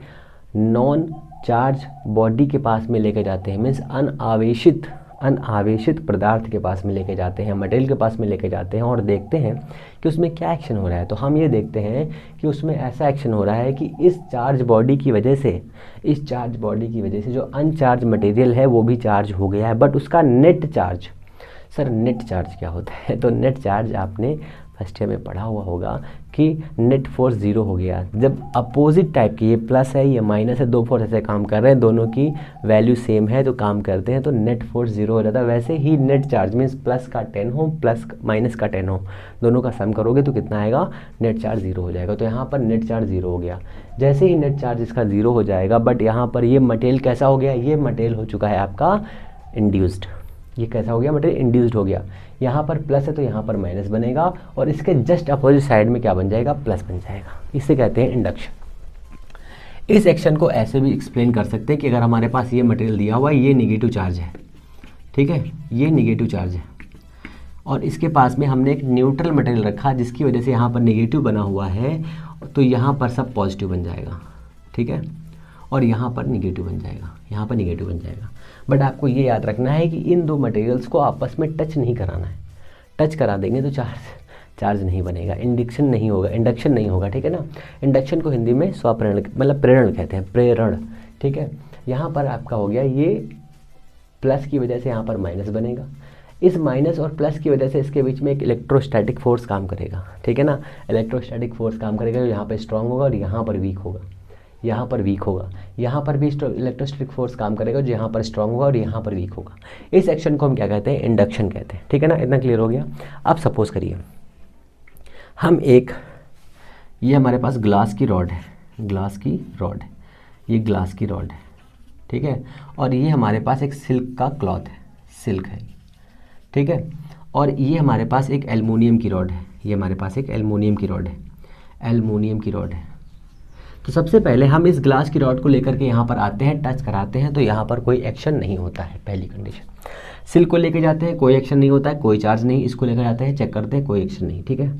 नॉन चार्ज बॉडी के पास में लेके जाते हैं, मीन्स अनावेशित पदार्थ के पास में लेके जाते हैं, मटेरियल के पास में लेके जाते हैं और देखते हैं कि उसमें क्या एक्शन हो रहा है। तो हम ये देखते हैं कि उसमें ऐसा एक्शन हो रहा है कि इस चार्ज बॉडी की वजह से जो अनचार्ज मटेरियल है वो भी चार्ज हो गया है, बट उसका net charge, sir net charge क्या होता है, तो नेट चार्ज आपने फर्स्ट ईयर में पढ़ा हुआ होगा कि नेट फोर्स 0 हो गया। जब अपोजिट टाइप की, ये प्लस है ये माइनस है, दो फोर्स ऐसे काम कर रहे हैं, दोनों की वैल्यू सेम है तो काम करते हैं, तो नेट फोर्स 0 हो जाता है। वैसे ही नेट चार्ज मीन्स प्लस का 10 हो प्लस माइनस का 10 हो, दोनों का सम करोगे तो कितना आएगा, नेट चार्ज 0 हो जाएगा। तो यहाँ पर नेट चार्ज 0 हो गया। जैसे ही नेट चार्ज इसका 0 हो जाएगा, बट यहाँ पर ये मटेरियल कैसा हो गया, ये मटेरियल हो चुका है आपका इंड्यूस्ड। ये कैसा हो गया, मटेरियल इंड्यूस्ड हो गया। यहाँ पर प्लस है तो यहाँ पर माइनस बनेगा, और इसके जस्ट अपोजिट साइड में क्या बन जाएगा, प्लस बन जाएगा। इसे कहते हैं इंडक्शन। इस एक्शन को ऐसे भी एक्सप्लेन कर सकते हैं कि अगर हमारे पास ये मटेरियल दिया हुआ है, ये निगेटिव चार्ज है, ठीक है, ये निगेटिव चार्ज है, और इसके पास में हमने एक न्यूट्रल मटेरियल रखा जिसकी वजह से यहाँ पर निगेटिव बना हुआ है, तो यहाँ पर सब पॉजिटिव बन जाएगा, ठीक है, और यहाँ पर निगेटिव बन जाएगा, बट आपको ये याद रखना है कि इन दो मटेरियल्स को आपस में टच नहीं कराना है। टच करा देंगे तो चार्ज नहीं बनेगा, इंडक्शन नहीं होगा, ठीक है ना। इंडक्शन को हिंदी में स्वप्रेरण मतलब प्रेरण कहते हैं, प्रेरण, ठीक है। यहाँ पर आपका हो गया, ये प्लस की वजह से यहाँ पर माइनस बनेगा, इस माइनस और प्लस की वजह से इसके बीच में एक इलेक्ट्रोस्टैटिक फोर्स काम करेगा, ठीक है ना। इलेक्ट्रोस्टैटिक फोर्स काम करेगा, जो यहाँ पर स्ट्रांग होगा और यहाँ पर वीक होगा, यहाँ पर भी इलेक्ट्रोस्टैटिक फोर्स काम करेगा, जो यहाँ पर स्ट्रांग होगा और यहाँ पर वीक होगा। इस एक्शन को हम क्या कहते हैं, इंडक्शन कहते हैं, ठीक है ना। इतना क्लियर हो गया। अब सपोज करिए हम ये हमारे पास ग्लास की रॉड है, ये ग्लास की रॉड है, ठीक है, और ये हमारे पास एक सिल्क का क्लॉथ है, सिल्क है, ठीक है, और ये हमारे पास एक एल्युमिनियम की रॉड है, एल्युमिनियम की रॉड है। तो सबसे पहले हम इस ग्लास की रॉड को लेकर के यहाँ पर आते हैं, टच कराते हैं, तो यहाँ पर कोई एक्शन नहीं होता है, पहली कंडीशन। सिल्क को लेकर जाते हैं, कोई एक्शन नहीं होता है, कोई चार्ज नहीं, इसको लेकर जाते हैं, चेक करते हैं, कोई एक्शन नहीं, ठीक है।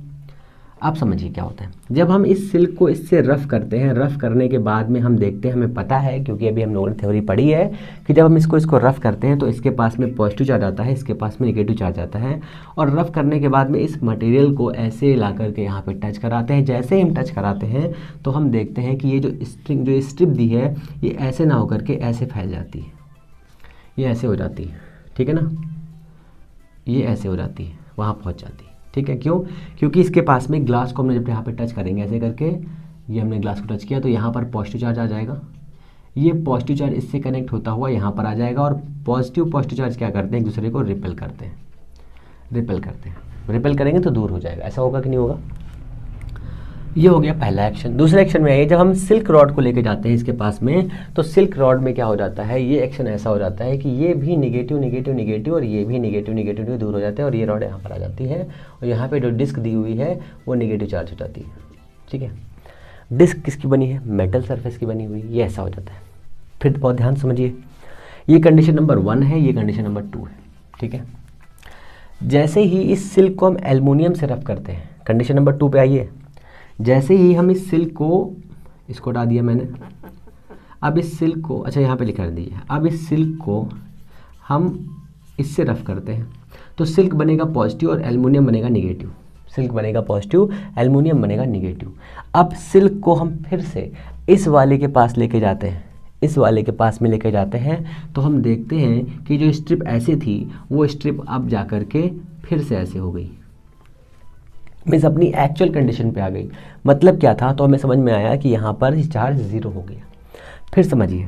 आप समझिए क्या होता है, जब हम इस सिल्क को इससे रफ़ करते हैं, रफ़ करने के बाद में हम देखते हैं, हमें पता है क्योंकि अभी हम लोगों ने थ्योरी पढ़ी है कि जब हम इसको रफ़ करते हैं तो इसके पास में पॉजिटिव चार्ज आता है, इसके पास में निगेटिव चार्ज आता है, और रफ़ करने के बाद में इस मटेरियल को ऐसे ला करके यहाँ पे टच कराते हैं। जैसे ही हम टच कराते हैं तो हम देखते हैं कि ये जो स्ट्रिप दी है, ये ऐसे ना होकर के ऐसे फैल जाती है, ये ऐसे हो जाती है, ठीक है ना, ये ऐसे हो जाती है, वहाँ पहुँच जाती है, ठीक है। क्यों, क्योंकि इसके पास में ग्लास को हमने जब यहाँ पे टच करेंगे ऐसे करके, ये हमने ग्लास को टच किया तो यहाँ पर पॉजिटिव चार्ज आ जाएगा, ये पॉजिटिव चार्ज इससे कनेक्ट होता हुआ यहाँ पर आ जाएगा, और पॉजिटिव चार्ज क्या करते हैं, एक दूसरे को रिपेल करते हैं, रिपेल करेंगे तो दूर हो जाएगा। ऐसा होगा कि नहीं होगा। ये हो गया पहला एक्शन। दूसरा एक्शन में आइए, जब हम सिल्क रॉड को लेके जाते हैं इसके पास में, तो सिल्क रॉड में क्या हो जाता है, ये एक्शन ऐसा हो जाता है कि ये भी निगेटिव और ये भी निगेटिव दूर हो जाते हैं, और ये रॉड यहाँ पर आ जाती है, और यहाँ पे जो डिस्क दी हुई है वो निगेटिव चार्ज हो जाती है, ठीक है। डिस्क किसकी बनी है, मेटल सरफेस की बनी हुई, ये ऐसा हो जाता है। फिर बहुत ध्यान समझिए, ये कंडीशन नंबर 1 है, ये कंडीशन नंबर 2 है, ठीक है। जैसे ही इस सिल्क को हम एल्युमिनियम से रफ करते हैं, कंडीशन नंबर 2 पे आइए, जैसे ही हम इस सिल्क को, इसको हटा दिया मैंने, अब इस सिल्क को, अच्छा यहाँ पे लिखा दीजिए, अब इस सिल्क को हम इससे रफ करते हैं तो सिल्क बनेगा पॉजिटिव और एल्युमिनियम बनेगा निगेटिव, अब सिल्क को हम फिर से इस वाले के पास लेके जाते हैं, तो हम देखते हैं कि जो स्ट्रिप ऐसे थी वो स्ट्रिप अब जा कर के फिर से ऐसे हो गई, मीन्स अपनी एक्चुअल कंडीशन पे आ गई। मतलब क्या था, तो हमें समझ में आया कि यहाँ पर चार्ज ज़ीरो हो गया। फिर समझिए,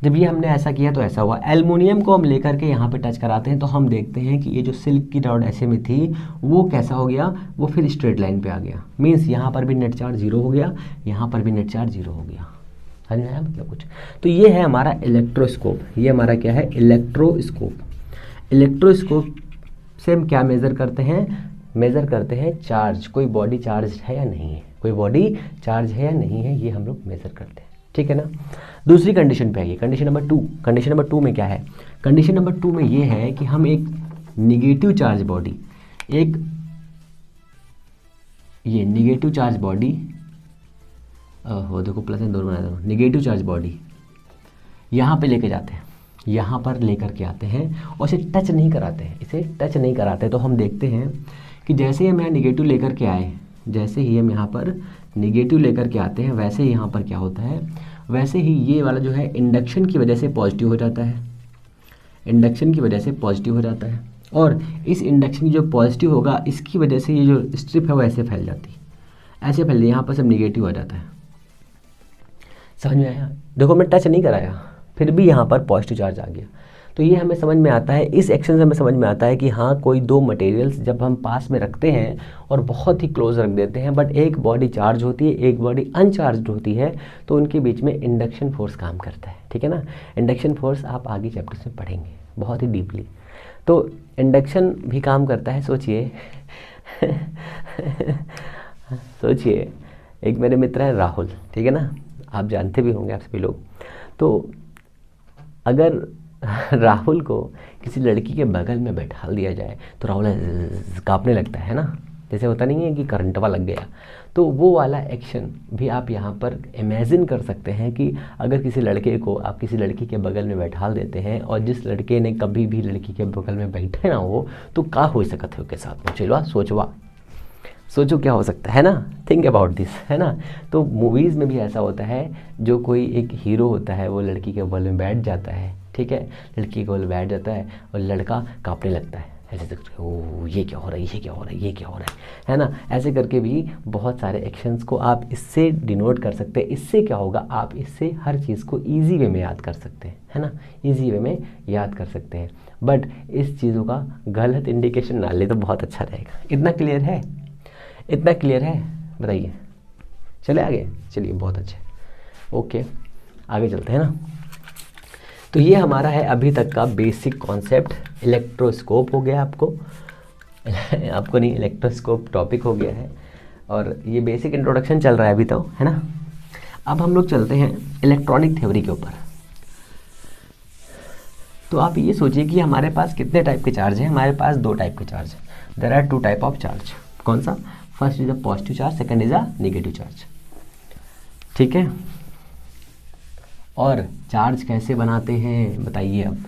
जब ये हमने ऐसा किया तो ऐसा हुआ। एल्युमिनियम को हम लेकर के यहाँ पे टच कराते हैं तो हम देखते हैं कि ये जो सिल्क की रॉड ऐसे में थी वो कैसा हो गया, वो फिर स्ट्रेट लाइन पे आ गया। मीन्स यहाँ पर भी नेट चार्ज जीरो हो गया, यहाँ पर भी नेट चार्ज जीरो हो गया। समझ में आया मतलब कुछ? तो ये है हमारा इलेक्ट्रोस्कोप। ये हमारा क्या है, इलेक्ट्रोस्कोप। इलेक्ट्रोस्कोप से हम क्या मेज़र करते हैं, मेज़र करते हैं चार्ज, कोई बॉडी चार्ज है या नहीं है, कोई बॉडी चार्ज है या नहीं है, ये हम लोग मेज़र करते हैं। ठीक है ना। दूसरी कंडीशन पे आइए, कंडीशन नंबर 2। कंडीशन नंबर 2 में क्या है, कंडीशन नंबर 2 में ये है कि हम एक निगेटिव चार्ज बॉडी, एक ये निगेटिव चार्ज बॉडी, हो देखो प्लस एंड दोनों बना दो, निगेटिव चार्ज बॉडी यहाँ पे लेके जाते हैं, यहाँ पर लेकर के आते हैं और इसे टच नहीं कराते हैं, इसे टच नहीं कराते। तो हम देखते हैं कि जैसे ही हम यहाँ निगेटिव लेकर के आए, जैसे ही हम यहाँ पर निगेटिव लेकर के आते हैं, वैसे ही यहाँ पर क्या होता है, वैसे ही ये वाला जो है इंडक्शन की वजह से पॉजिटिव हो जाता है, इंडक्शन की वजह से पॉजिटिव हो जाता है। और इस इंडक्शन की जो पॉजिटिव होगा, इसकी वजह से ये जो स्ट्रिप है वो ऐसे फैल जाती है, ऐसे फैल, यहाँ पर सब निगेटिव हो जाता है। समझ में आया? देखो मैं टच नहीं कराया, फिर भी यहाँ पर पॉजिटिव चार्ज आ गया। तो ये हमें समझ में आता है, इस एक्शन से हमें समझ में आता है कि हाँ, कोई दो मटेरियल्स जब हम पास में रखते हैं और बहुत ही क्लोज रख देते हैं, बट एक बॉडी चार्ज होती है, एक बॉडी अनचार्ज होती है, तो उनके बीच में इंडक्शन फोर्स काम करता है। ठीक है ना। इंडक्शन फोर्स आप आगे चैप्टर्स में पढ़ेंगे बहुत ही डीपली। तो इंडक्शन भी काम करता है। सोचिए सोचिए, एक मेरे मित्र हैं राहुल, ठीक है ना, आप जानते भी होंगे आप सभी लोग। तो अगर राहुल को किसी लड़की के बगल में बैठा दिया जाए तो राहुल कांपने लगता है ना, जैसे होता नहीं है कि करंटवा लग गया। तो वो वाला एक्शन भी आप यहाँ पर इमेजिन कर सकते हैं कि अगर किसी लड़के को आप किसी लड़की के बगल में बैठा देते हैं और जिस लड़के ने कभी भी लड़की के बगल में बैठे ना हो, तो क्या हो सकता है उसके साथ में? चलो सोचो क्या हो सकता है ना, थिंक अबाउट दिस, है ना। तो मूवीज़ में भी ऐसा होता है, जो कोई एक हीरो होता है वो लड़की के बगल में बैठ जाता है, ठीक है, लड़की के बगल बैठ जाता है और लड़का कांपने लगता है, ऐसे ओ ये क्या हो रहा है, ये क्या हो रहा है, ये क्या हो रहा है ना। ऐसे करके भी बहुत सारे एक्शंस को आप इससे डिनोट कर सकते हैं। इससे क्या होगा, आप इससे हर चीज़ को ईजी वे में याद कर सकते हैं, है ना, ईजी वे में याद कर सकते हैं। बट इस चीज़ों का गलत इंडिकेशन ना ले तो बहुत अच्छा रहेगा। इतना क्लियर है? इतना क्लियर है? बताइए, चले आगे? चलिए बहुत अच्छे, ओके आगे चलते हैं ना। तो ये हमारा है अभी तक का बेसिक कॉन्सेप्ट। इलेक्ट्रोस्कोप हो गया आपको आपको नहीं, इलेक्ट्रोस्कोप टॉपिक हो गया है और ये बेसिक इंट्रोडक्शन चल रहा है अभी तो, है ना। अब हम लोग चलते हैं इलेक्ट्रॉनिक थ्योरी के ऊपर। तो आप ये सोचिए कि हमारे पास कितने टाइप के चार्ज हैं। हमारे पास दो टाइप के चार्ज हैं। There are two type of charge. कौन सा? First is a positive charge, second is a negative charge. ठीक है। और चार्ज कैसे बनाते हैं बताइए। अब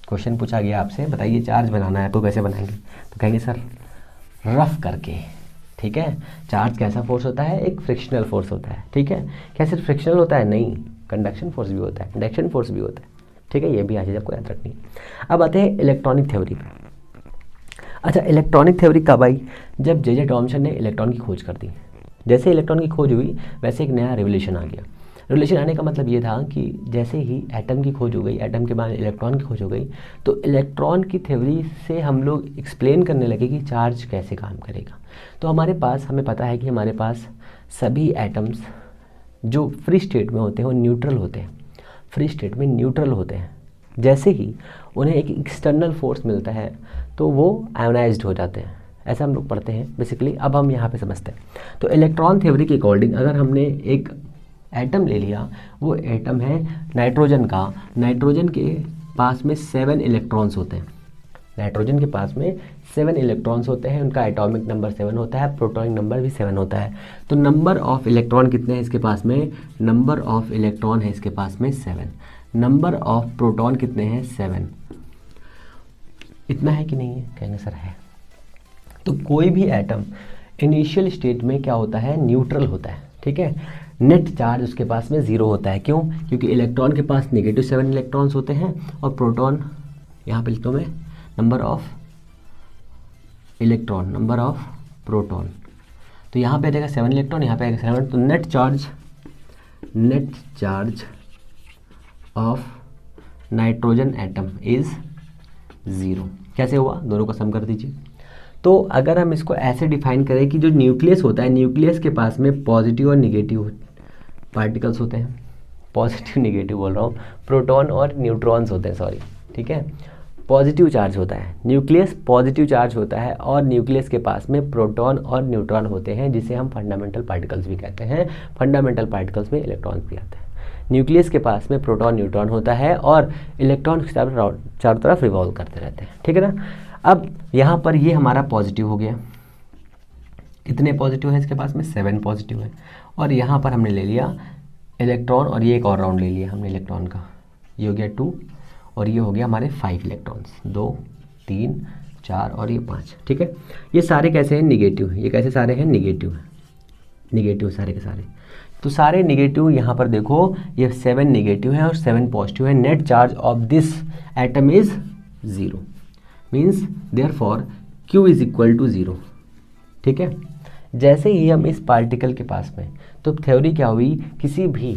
क्वेश्चन पूछा गया आपसे, बताइए चार्ज बनाना है तो कैसे बनाएंगे? तो कहेंगे सर रफ करके। ठीक है। चार्ज कैसा फोर्स होता है? एक फ्रिक्शनल फोर्स होता है। ठीक है। क्या सिर्फ फ्रिक्शनल होता है? नहीं, कंडक्शन फोर्स भी होता है, इंडक्शन फोर्स भी होता है। ठीक है, ये भी आज आपको याद रखनी है। अब आते हैं इलेक्ट्रॉनिक थ्योरी पे। अच्छा, इलेक्ट्रॉनिक थ्योरी कब आई? जब जे थॉमसन ने इलेक्ट्रॉन की खोज कर दी। जैसे इलेक्ट्रॉन की खोज हुई वैसे एक नया रिवोल्यूशन आ गया। रिवोल्यूशन आने का मतलब ये था कि जैसे ही एटम की खोज हो गई, एटम के बाद इलेक्ट्रॉन की खोज हो गई, तो इलेक्ट्रॉन की थ्योरी से हम लोग एक्सप्लेन करने लगे कि चार्ज कैसे काम करेगा। तो हमारे पास, हमें पता है कि हमारे पास सभी एटम्स जो फ्री स्टेट में होते हैं वो न्यूट्रल होते हैं, फ्री स्टेट में न्यूट्रल होते हैं। जैसे ही उन्हें एक एक्सटर्नल फोर्स मिलता है तो वो आयोनाइज्ड हो जाते हैं। ऐसा हम लोग पढ़ते हैं बेसिकली। अब हम यहाँ पे समझते हैं। तो इलेक्ट्रॉन थ्योरी के अकॉर्डिंग अगर हमने एक एटम ले लिया, वो एटम है नाइट्रोजन का। नाइट्रोजन के पास में 7 इलेक्ट्रॉन्स होते हैं। नाइट्रोजन के पास में 7 इलेक्ट्रॉन्स होते हैं। उनका एटॉमिक नंबर 7 होता है, प्रोटॉनिक नंबर भी 7 होता है। तो नंबर ऑफ इलेक्ट्रॉन कितने हैं इसके पास में? नंबर ऑफ इलेक्ट्रॉन है इसके पास में 7। नंबर ऑफ प्रोटॉन कितने हैं? 7। इतना है कि नहीं है? कहेंगे सर है। तो कोई भी एटम इनिशियल स्टेट में क्या होता है? न्यूट्रल होता है। ठीक है। नेट चार्ज उसके पास में 0 होता है। क्यों? क्योंकि इलेक्ट्रॉन के पास नेगेटिव 7 इलेक्ट्रॉन्स होते हैं और प्रोटॉन यहाँ पे लिखता हूँ मैं, number of electron, number of proton. तो यहाँ पे आ जाएगा 7 इलेक्ट्रॉन, यहाँ पे आएगा 7। तो net charge of nitrogen atom is 0। कैसे हुआ, दोनों को सम कर दीजिए। तो अगर हम इसको ऐसे डिफाइन करें कि जो न्यूक्लियस होता है, न्यूक्लियस के पास में पॉजिटिव और निगेटिव पार्टिकल्स होते हैं, पॉजिटिव निगेटिव बोल रहा हूँ, प्रोटॉन और न्यूट्रॉन्स होते हैं, सॉरी, ठीक है। पॉजिटिव चार्ज होता है, न्यूक्लियस पॉजिटिव चार्ज होता है, और न्यूक्लियस के पास में प्रोटॉन और न्यूट्रॉन होते हैं, जिसे हम फंडामेंटल पार्टिकल्स भी कहते हैं। फंडामेंटल पार्टिकल्स में इलेक्ट्रॉन्स भी आते हैं। न्यूक्लियस के पास में प्रोटॉन न्यूट्रॉन होता है और इलेक्ट्रॉन चारों तरफ रिवॉल्व करते रहते हैं, ठीक है ना। अब यहाँ पर ये हमारा पॉजिटिव हो गया, कितने पॉजिटिव है इसके पास में, 7 पॉजिटिव है। और यहाँ पर हमने ले लिया इलेक्ट्रॉन, और ये एक और राउंड ले लिया हमने इलेक्ट्रॉन का, ये हो गया 2, और ये हो गया हमारे 5 इलेक्ट्रॉन्स, 2 3 4 और ये 5, ठीक है। ये सारे कैसे हैं, निगेटिव हैं। ये कैसे सारे हैं, निगेटिव हैं, निगेटिव सारे के सारे। तो सारे निगेटिव, यहाँ पर देखो ये 7 निगेटिव है और 7 पॉजिटिव है। Net charge of this atom is 0, means therefore Q is equal to 0, ठीक है। जैसे ही हम इस पार्टिकल के पास में, तो थ्योरी क्या हुई, किसी भी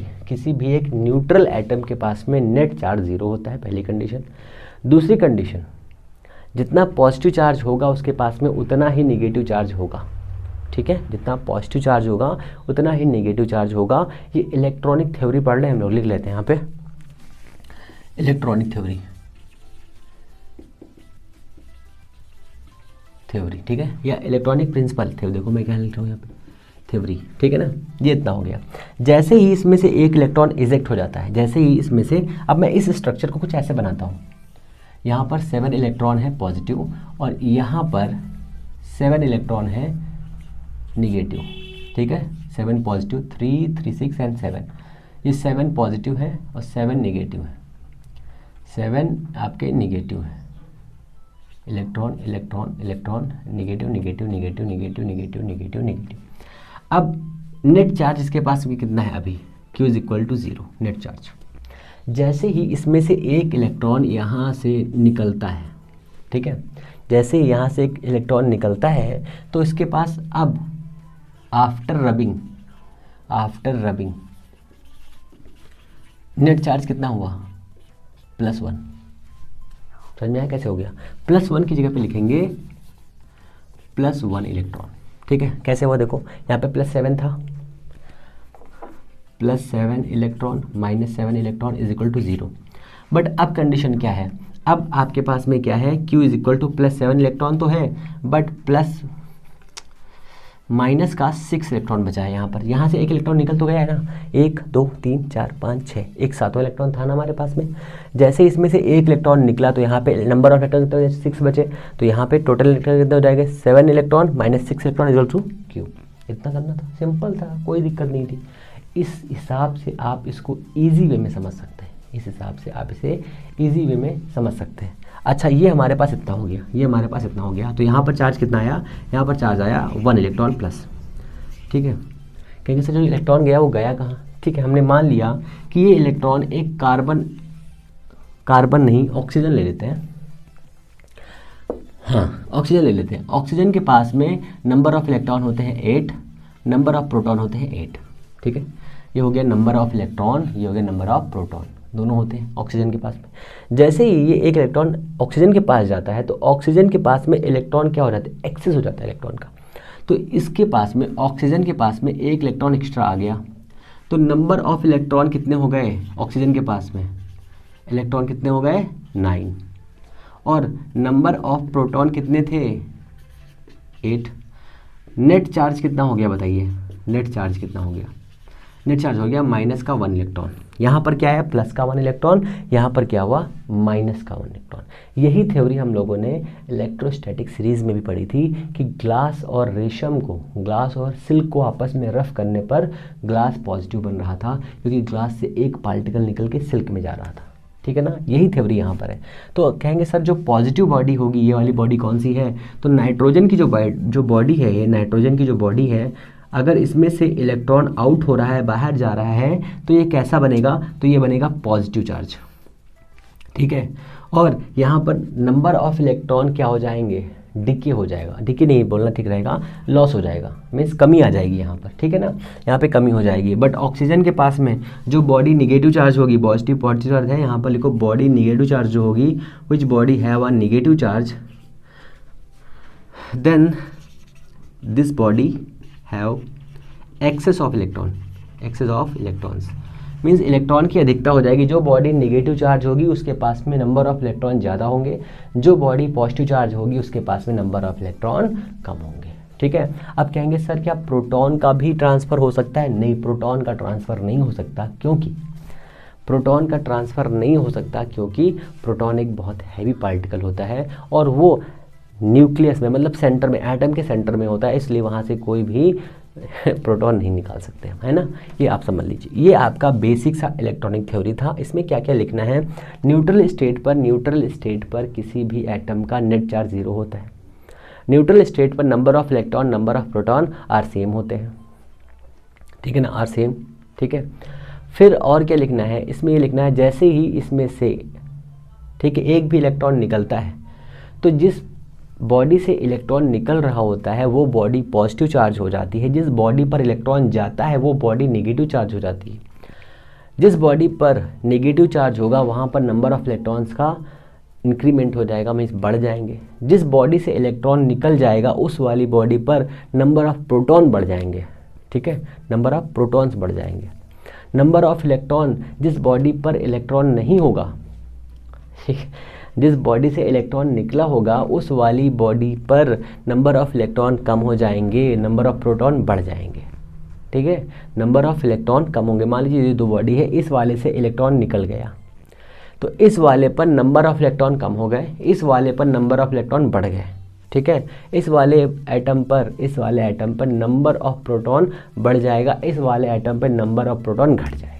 एक न्यूट्रल एटम के पास में नेट चार्ज 0 होता है, पहली कंडीशन। दूसरी कंडीशन, जितना पॉजिटिव चार्ज होगा उसके पास में उतना ही निगेटिव चार्ज होगा, ठीक है। जितना पॉजिटिव चार्ज होगा उतना ही नेगेटिव चार्ज होगा। ये इलेक्ट्रॉनिक थ्योरी पढ़ रहे हैं हम लोग, लिख लेते हैं यहाँ पे इलेक्ट्रॉनिक थ्योरी, ठीक है, या इलेक्ट्रॉनिक प्रिंसिपल थ्योरी। देखो मैं क्या लिख रहा हूँ यहाँ पे, थ्योरी, ठीक है ना। ये इतना हो गया। जैसे ही इसमें से एक इलेक्ट्रॉन इजेक्ट हो जाता है, जैसे ही इसमें से, अब मैं इस स्ट्रक्चर को कुछ ऐसे बनाता हूँ, यहाँ पर 7 इलेक्ट्रॉन है पॉजिटिव और यहाँ पर 7 इलेक्ट्रॉन है निगेटिव, ठीक है। 7 पॉजिटिव, 3 3 6 एंड 7, ये 7 पॉजिटिव है और 7 निगेटिव है, 7 आपके निगेटिव है। Electron electron electron, negative negative negative negative negative negative negative. अब नेट चार्ज इसके पास भी कितना है अभी, Q is equal to 0, net charge. जैसे ही इसमें से एक इलेक्ट्रॉन यहाँ से निकलता है, ठीक है, जैसे ही यहाँ से एक इलेक्ट्रॉन निकलता है तो इसके पास अब आफ्टर रबिंग नेट चार्ज कितना हुआ, +1। समझ में आया कैसे हो गया, +1 की जगह पे लिखेंगे +1 इलेक्ट्रॉन, ठीक है। कैसे हुआ देखो, यहाँ पे +7 था, +7 electron -7 electron is equal to 0। But अब कंडीशन क्या है, अब आपके पास में क्या है, Q is equal to +7 electron तो है, बट माइनस का 6 इलेक्ट्रॉन बचा है यहाँ पर। यहाँ से एक इलेक्ट्रॉन निकल तो गया है ना, 1 2 3 4 5 6, एक 7वां इलेक्ट्रॉन था ना हमारे पास में। जैसे इसमें से एक इलेक्ट्रॉन निकला तो यहाँ पे नंबर ऑफ इलेक्ट्रॉन कितना, 6 बचे, तो यहाँ पे टोटल इलेक्ट्रॉन कितना हो जाएगा, 7 electron -6 electron equal to Q। इतना करना था, सिंपल था, कोई दिक्कत नहीं थी। इस हिसाब से आप इसको ईजी वे में समझ सकते हैं, इस हिसाब से आप इसे ईजी वे में समझ सकते हैं। अच्छा, ये हमारे पास इतना हो गया, ये हमारे पास इतना हो गया, तो यहाँ पर चार्ज कितना आया, यहाँ पर चार्ज आया 1 इलेक्ट्रॉन प्लस, ठीक है। क्योंकि सर जो इलेक्ट्रॉन गया वो गया कहाँ, ठीक है। हमने मान लिया कि ये इलेक्ट्रॉन एक कार्बन नहीं, ऑक्सीजन ले लेते हैं, हाँ ऑक्सीजन ले लेते हैं। ऑक्सीजन के पास में नंबर ऑफ इलेक्ट्रॉन होते हैं 8, नंबर ऑफ प्रोटॉन होते हैं 8, ठीक है। ये हो गया नंबर ऑफ इलेक्ट्रॉन, ये हो गया नंबर ऑफ प्रोटॉन, दोनों होते हैं ऑक्सीजन के पास में। जैसे ही ये एक इलेक्ट्रॉन ऑक्सीजन के पास जाता है तो ऑक्सीजन के पास में इलेक्ट्रॉन क्या हो जाता है, एक्सेस हो जाता है इलेक्ट्रॉन का। तो इसके पास में, ऑक्सीजन के पास में एक इलेक्ट्रॉन एक्स्ट्रा आ गया, तो नंबर ऑफ इलेक्ट्रॉन कितने हो गए ऑक्सीजन के पास में, इलेक्ट्रॉन कितने हो गए 9, और नंबर ऑफ प्रोटॉन कितने थे 8। नेट चार्ज कितना हो गया बताइए, नेट चार्ज कितना हो गया, नेट चार्ज हो गया -1 इलेक्ट्रॉन। यहाँ पर क्या है, +1 इलेक्ट्रॉन, यहाँ पर क्या हुआ -1 इलेक्ट्रॉन। यही थ्योरी हम लोगों ने इलेक्ट्रोस्टैटिक सीरीज में भी पढ़ी थी कि ग्लास और रेशम को, ग्लास और सिल्क को आपस में रफ करने पर ग्लास पॉजिटिव बन रहा था, क्योंकि ग्लास से एक पार्टिकल निकल के सिल्क में जा रहा था, ठीक है ना। यही थ्योरी यहाँ पर है। तो कहेंगे सर जो पॉजिटिव बॉडी होगी, ये वाली बॉडी कौन सी है, तो नाइट्रोजन की जो बॉडी है, ये नाइट्रोजन की जो बॉडी है, अगर इसमें से इलेक्ट्रॉन आउट हो रहा है, बाहर जा रहा है, तो ये कैसा बनेगा, तो ये बनेगा पॉजिटिव चार्ज, ठीक है। और यहाँ पर नंबर ऑफ इलेक्ट्रॉन क्या हो जाएंगे, डिके हो जाएगा, डिके नहीं बोलना ठीक रहेगा, लॉस हो जाएगा, मीन्स कमी आ जाएगी यहाँ पर, ठीक है ना, यहाँ पे कमी हो जाएगी। बट ऑक्सीजन के पास में जो बॉडी निगेटिव चार्ज होगी, पॉजिटिव चार्ज है, यहाँ पर लिखो बॉडी निगेटिव चार्ज जो होगी, which body have a negative charge, then this body have excess of electrons, means electron की अधिकता हो जाएगी। जो बॉडी नेगेटिव चार्ज होगी उसके पास में नंबर ऑफ इलेक्ट्रॉन ज़्यादा होंगे, जो बॉडी पॉजिटिव चार्ज होगी उसके पास में नंबर ऑफ इलेक्ट्रॉन कम होंगे, ठीक है। अब कहेंगे सर क्या प्रोटॉन का भी ट्रांसफ़र हो सकता है? नहीं, प्रोटॉन का ट्रांसफ़र नहीं हो सकता। क्योंकि प्रोटॉन का ट्रांसफ़र नहीं हो सकता क्योंकि प्रोटॉन एक बहुत हैवी पार्टिकल होता है और वो न्यूक्लियस में, मतलब सेंटर में, एटम के सेंटर में होता है, इसलिए वहाँ से कोई भी प्रोटॉन नहीं निकाल सकते, है ना। ये आप समझ लीजिए, ये आपका बेसिक सा इलेक्ट्रॉनिक थ्योरी था। इसमें क्या क्या लिखना है, न्यूट्रल स्टेट पर किसी भी एटम का नेट चार्ज 0 होता है। न्यूट्रल स्टेट पर number of electron, number of proton are same होते हैं, ठीक है ना, आर सेम, ठीक है। फिर और क्या लिखना है, इसमें ये लिखना है जैसे ही इसमें से, ठीक है, एक भी इलेक्ट्रॉन निकलता है तो जिस बॉडी से इलेक्ट्रॉन निकल रहा होता है वो बॉडी पॉजिटिव चार्ज हो जाती है, जिस बॉडी पर इलेक्ट्रॉन जाता है वो बॉडी नेगेटिव चार्ज हो जाती है। जिस बॉडी पर नेगेटिव चार्ज होगा वहाँ पर नंबर ऑफ इलेक्ट्रॉन्स का इंक्रीमेंट हो जाएगा, मीन्स बढ़ जाएंगे। जिस बॉडी से इलेक्ट्रॉन निकल जाएगा उस वाली बॉडी पर नंबर ऑफ प्रोटॉन बढ़ जाएंगे, ठीक है, नंबर ऑफ प्रोटॉन्स बढ़ जाएंगे। नंबर ऑफ इलेक्ट्रॉन, जिस बॉडी पर इलेक्ट्रॉन नहीं होगा, जिस बॉडी से इलेक्ट्रॉन निकला होगा उस वाली बॉडी पर नंबर ऑफ इलेक्ट्रॉन कम हो जाएंगे, नंबर ऑफ प्रोटॉन बढ़ जाएंगे, ठीक है, नंबर ऑफ इलेक्ट्रॉन कम होंगे। मान लीजिए ये 2 बॉडी है, इस वाले से इलेक्ट्रॉन निकल गया तो इस वाले पर नंबर ऑफ इलेक्ट्रॉन कम हो गए, इस वाले पर नंबर ऑफ इलेक्ट्रॉन बढ़ गए, ठीक है। इस वाले एटम पर नंबर ऑफ प्रोटॉन बढ़ जाएगा, इस वाले एटम पर नंबर ऑफ प्रोटॉन घट जाएगा।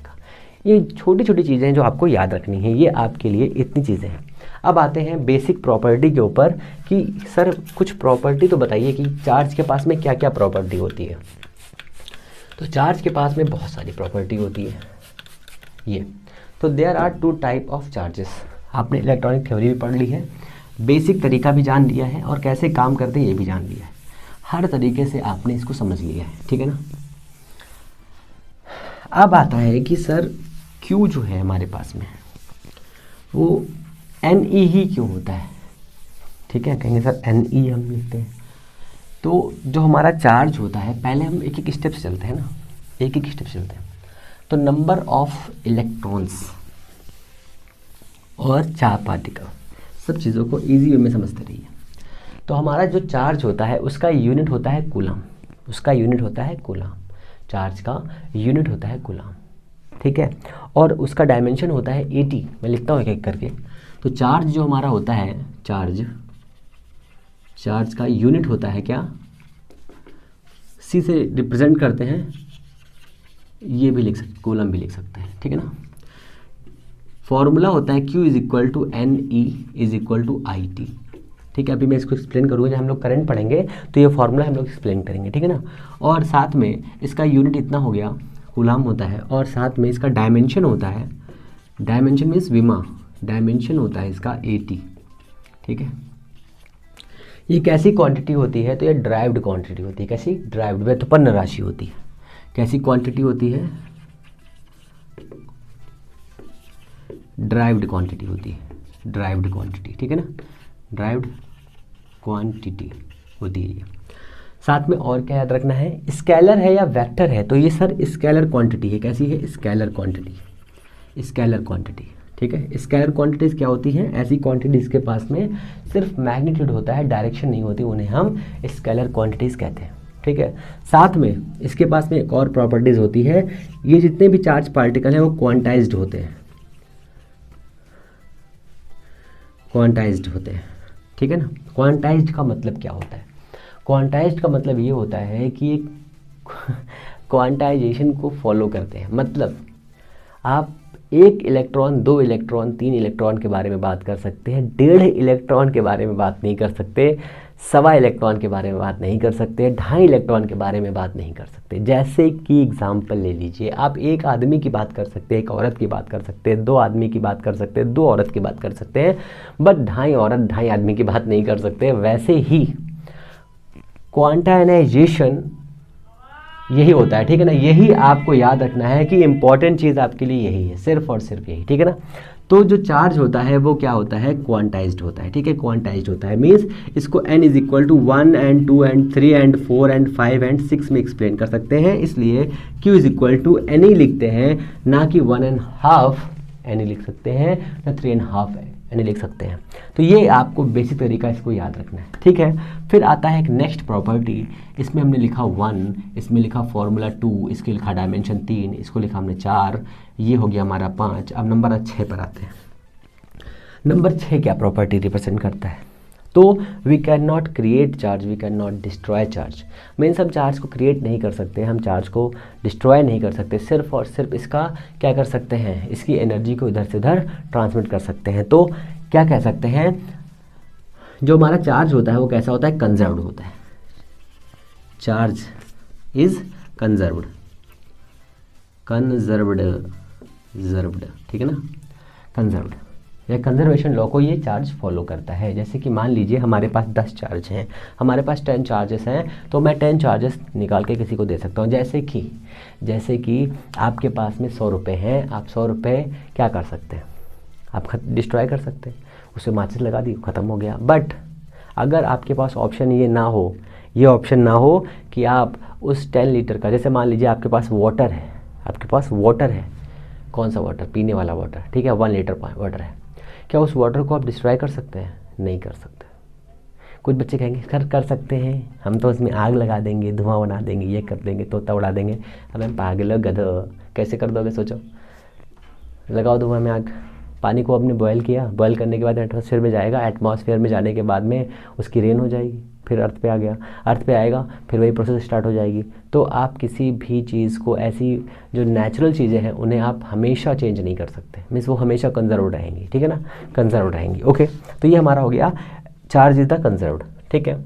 ये छोटी छोटी चीज़ें हैं जो आपको याद रखनी है, ये आपके लिए इतनी चीज़ें हैं। अब आते हैं बेसिक प्रॉपर्टी के ऊपर कि सर कुछ प्रॉपर्टी तो बताइए कि चार्ज के पास में क्या क्या प्रॉपर्टी होती है। तो चार्ज के पास में बहुत सारी प्रॉपर्टी होती है। ये तो there are 2 type of charges. आपने इलेक्ट्रॉनिक थ्योरी भी पढ़ ली है, बेसिक तरीका भी जान लिया है और कैसे काम करते हैं ये भी जान लिया है, हर तरीके से आपने इसको समझ लिया है, ठीक है ना। अब आता है कि सर Q जो है हमारे पास में वो Ne ही क्यों होता है, ठीक है। कहेंगे सर Ne हम लिखते हैं तो जो हमारा चार्ज होता है, पहले हम एक एक स्टेप से चलते हैं ना, एक एक स्टेप चलते हैं। तो नंबर ऑफ इलेक्ट्रॉन्स और चार पार्टिकल, सब चीज़ों को इजी वे में समझते रहिए। तो हमारा जो चार्ज होता है उसका यूनिट होता है कूलम, उसका यूनिट होता है कूलम, चार्ज का यूनिट होता है कूलम, ठीक है। और उसका डायमेंशन होता है 80। मैं लिखता हूँ एक एक करके। तो चार्ज जो हमारा होता है, चार्ज का यूनिट होता है क्या, सी से रिप्रेजेंट करते हैं, ये भी लिख सकते, कूलम भी लिख सकते हैं, ठीक है ना। फॉर्मूला होता है Q = Ne = IT, ठीक है। अभी मैं इसको एक्सप्लेन करूँगा, जब हम लोग करंट पढ़ेंगे तो ये फॉर्मूला हम लोग एक्सप्लेन करेंगे, ठीक है ना। और साथ में इसका यूनिट इतना हो गया, कूलम होता है, और साथ में इसका डायमेंशन होता है, डायमेंशन मीन्स विमा, डायमेंशन होता है इसका 80, ठीक है। ये कैसी क्वांटिटी होती है, तो ये ड्राइव्ड क्वांटिटी होती है। कैसी? ड्राइव्ड, व्युत्पन्न राशि होती है। कैसी क्वांटिटी होती है? ड्राइव्ड क्वांटिटी होती है, ड्राइव्ड क्वांटिटी, ठीक है ना, ड्राइव्ड क्वांटिटी होती है ये। साथ में और क्या याद रखना है, स्केलर है या वेक्टर है, तो ये सर स्केलर क्वांटिटी है। कैसी है? स्केलर क्वांटिटी, स्केलर क्वांटिटी, ठीक है। स्केलर क्वांटिटीज क्या होती हैं? ऐसी क्वांटिटीज़ के पास में सिर्फ मैग्नीट्यूड होता है, डायरेक्शन नहीं होती, उन्हें हम स्केलर क्वांटिटीज़ कहते हैं, ठीक है। साथ में इसके पास में एक और प्रॉपर्टीज़ होती है, ये जितने भी चार्ज पार्टिकल हैं वो क्वांटाइज्ड होते हैं, क्वांटाइज्ड होते हैं, ठीक है ना। क्वांटाइज्ड का मतलब क्या होता है? क्वांटाइज्ड का मतलब ये होता है कि एक क्वांटाइजेशन को फॉलो करते हैं। मतलब आप 1 इलेक्ट्रॉन, 2 इलेक्ट्रॉन, 3 इलेक्ट्रॉन के बारे में बात कर सकते हैं, 1.5 इलेक्ट्रॉन के बारे में बात नहीं कर सकते, सवा इलेक्ट्रॉन के बारे में बात नहीं कर सकते, 2.5 इलेक्ट्रॉन के बारे में बात नहीं कर सकते। जैसे कि एग्जाम्पल ले लीजिए, आप एक आदमी की बात कर सकते हैं, एक औरत की बात कर सकते हैं, 2 आदमी की बात कर सकते हैं, 2 औरत की बात कर सकते हैं, बट 2.5 औरत 2.5 आदमी की बात नहीं कर सकते। वैसे ही क्वांटाइजेशन यही होता है, ठीक है ना। यही आपको याद रखना है कि इंपॉर्टेंट चीज़ आपके लिए यही है, सिर्फ और सिर्फ यही, ठीक है ना। तो जो चार्ज होता है वो क्या होता है, क्वांटाइज्ड होता है, ठीक है। क्वांटाइज्ड होता है मीन्स इसको n is equal to 1 and 2 and 3 and 4 and 5 and 6 में एक्सप्लेन कर सकते हैं, इसलिए q is equal to n ही लिखते हैं, ना कि 1.5 n लिख सकते हैं, ना 3.5 n लिख सकते हैं। तो ये आपको बेसिक तरीका इसको याद रखना है, ठीक है। फिर आता है एक नेक्स्ट प्रॉपर्टी, इसमें हमने लिखा 1, इसमें लिखा फॉर्मूला 2, इसके लिखा डायमेंशन 3, इसको लिखा हमने 4, ये हो गया हमारा 5। अब नंबर 6 पर आते हैं। नंबर 6 क्या प्रॉपर्टी रिप्रेजेंट करता है, तो we can not create charge, we can not destroy charge. Means हम चार्ज को क्रिएट नहीं कर सकते, हम चार्ज को डिस्ट्रॉय नहीं कर सकते, सिर्फ और सिर्फ इसका क्या कर सकते हैं, इसकी एनर्जी को इधर से उधर ट्रांसमिट कर सकते हैं। तो क्या कह सकते हैं, जो हमारा चार्ज होता है वो कैसा होता है, कंजर्व्ड होता है। चार्ज इज कंजर्व्ड, ठीक है ना, कंजर्व्ड या कंजर्वेशन लॉ को ये चार्ज फॉलो करता है। जैसे कि मान लीजिए हमारे पास 10 चार्ज हैं, हमारे पास 10 चार्जेस हैं, तो मैं 10 चार्जेस निकाल के किसी को दे सकता हूँ। जैसे कि आपके पास में 100 रुपये हैं, आप 100 रुपये क्या कर सकते हैं, आप डिस्ट्रॉय कर सकते हैं, उसे माचिस लगा दी, ख़त्म हो गया। बट अगर आपके पास ऑप्शन ये ऑप्शन ना हो कि आप उस 10 लीटर का, जैसे मान लीजिए आपके पास वाटर है, कौन सा वाटर, पीने वाला वाटर, ठीक है, 1 लीटर वाटर है, क्या उस वाटर को आप डिस्ट्रॉय कर सकते हैं, नहीं कर सकते। कुछ बच्चे कहेंगे सर कर सकते हैं, हम तो उसमें आग लगा देंगे, धुआं बना देंगे, ये कर देंगे, तोता उड़ा देंगे। अबे पागल गधो, कैसे कर दोगे, सोचो। लगाओ धुआं में आग, पानी को आपने बॉयल किया, बॉयल करने के बाद एटमॉस्फेयर में जाएगा, एटमॉस्फेयर में जाने के बाद में उसकी रेन हो जाएगी, फिर अर्थ पे आ गया, अर्थ पे आएगा, फिर वही प्रोसेस स्टार्ट हो जाएगी। तो आप किसी भी चीज़ को, ऐसी जो नेचुरल चीज़ें हैं उन्हें आप हमेशा चेंज नहीं कर सकते, मीन्स वो हमेशा कंजर्व रहेंगी, ठीक है ना, कंजर्व रहेंगी। ओके, तो ये हमारा हो गया चार्ज इज द कंजर्व्ड, ठीक है।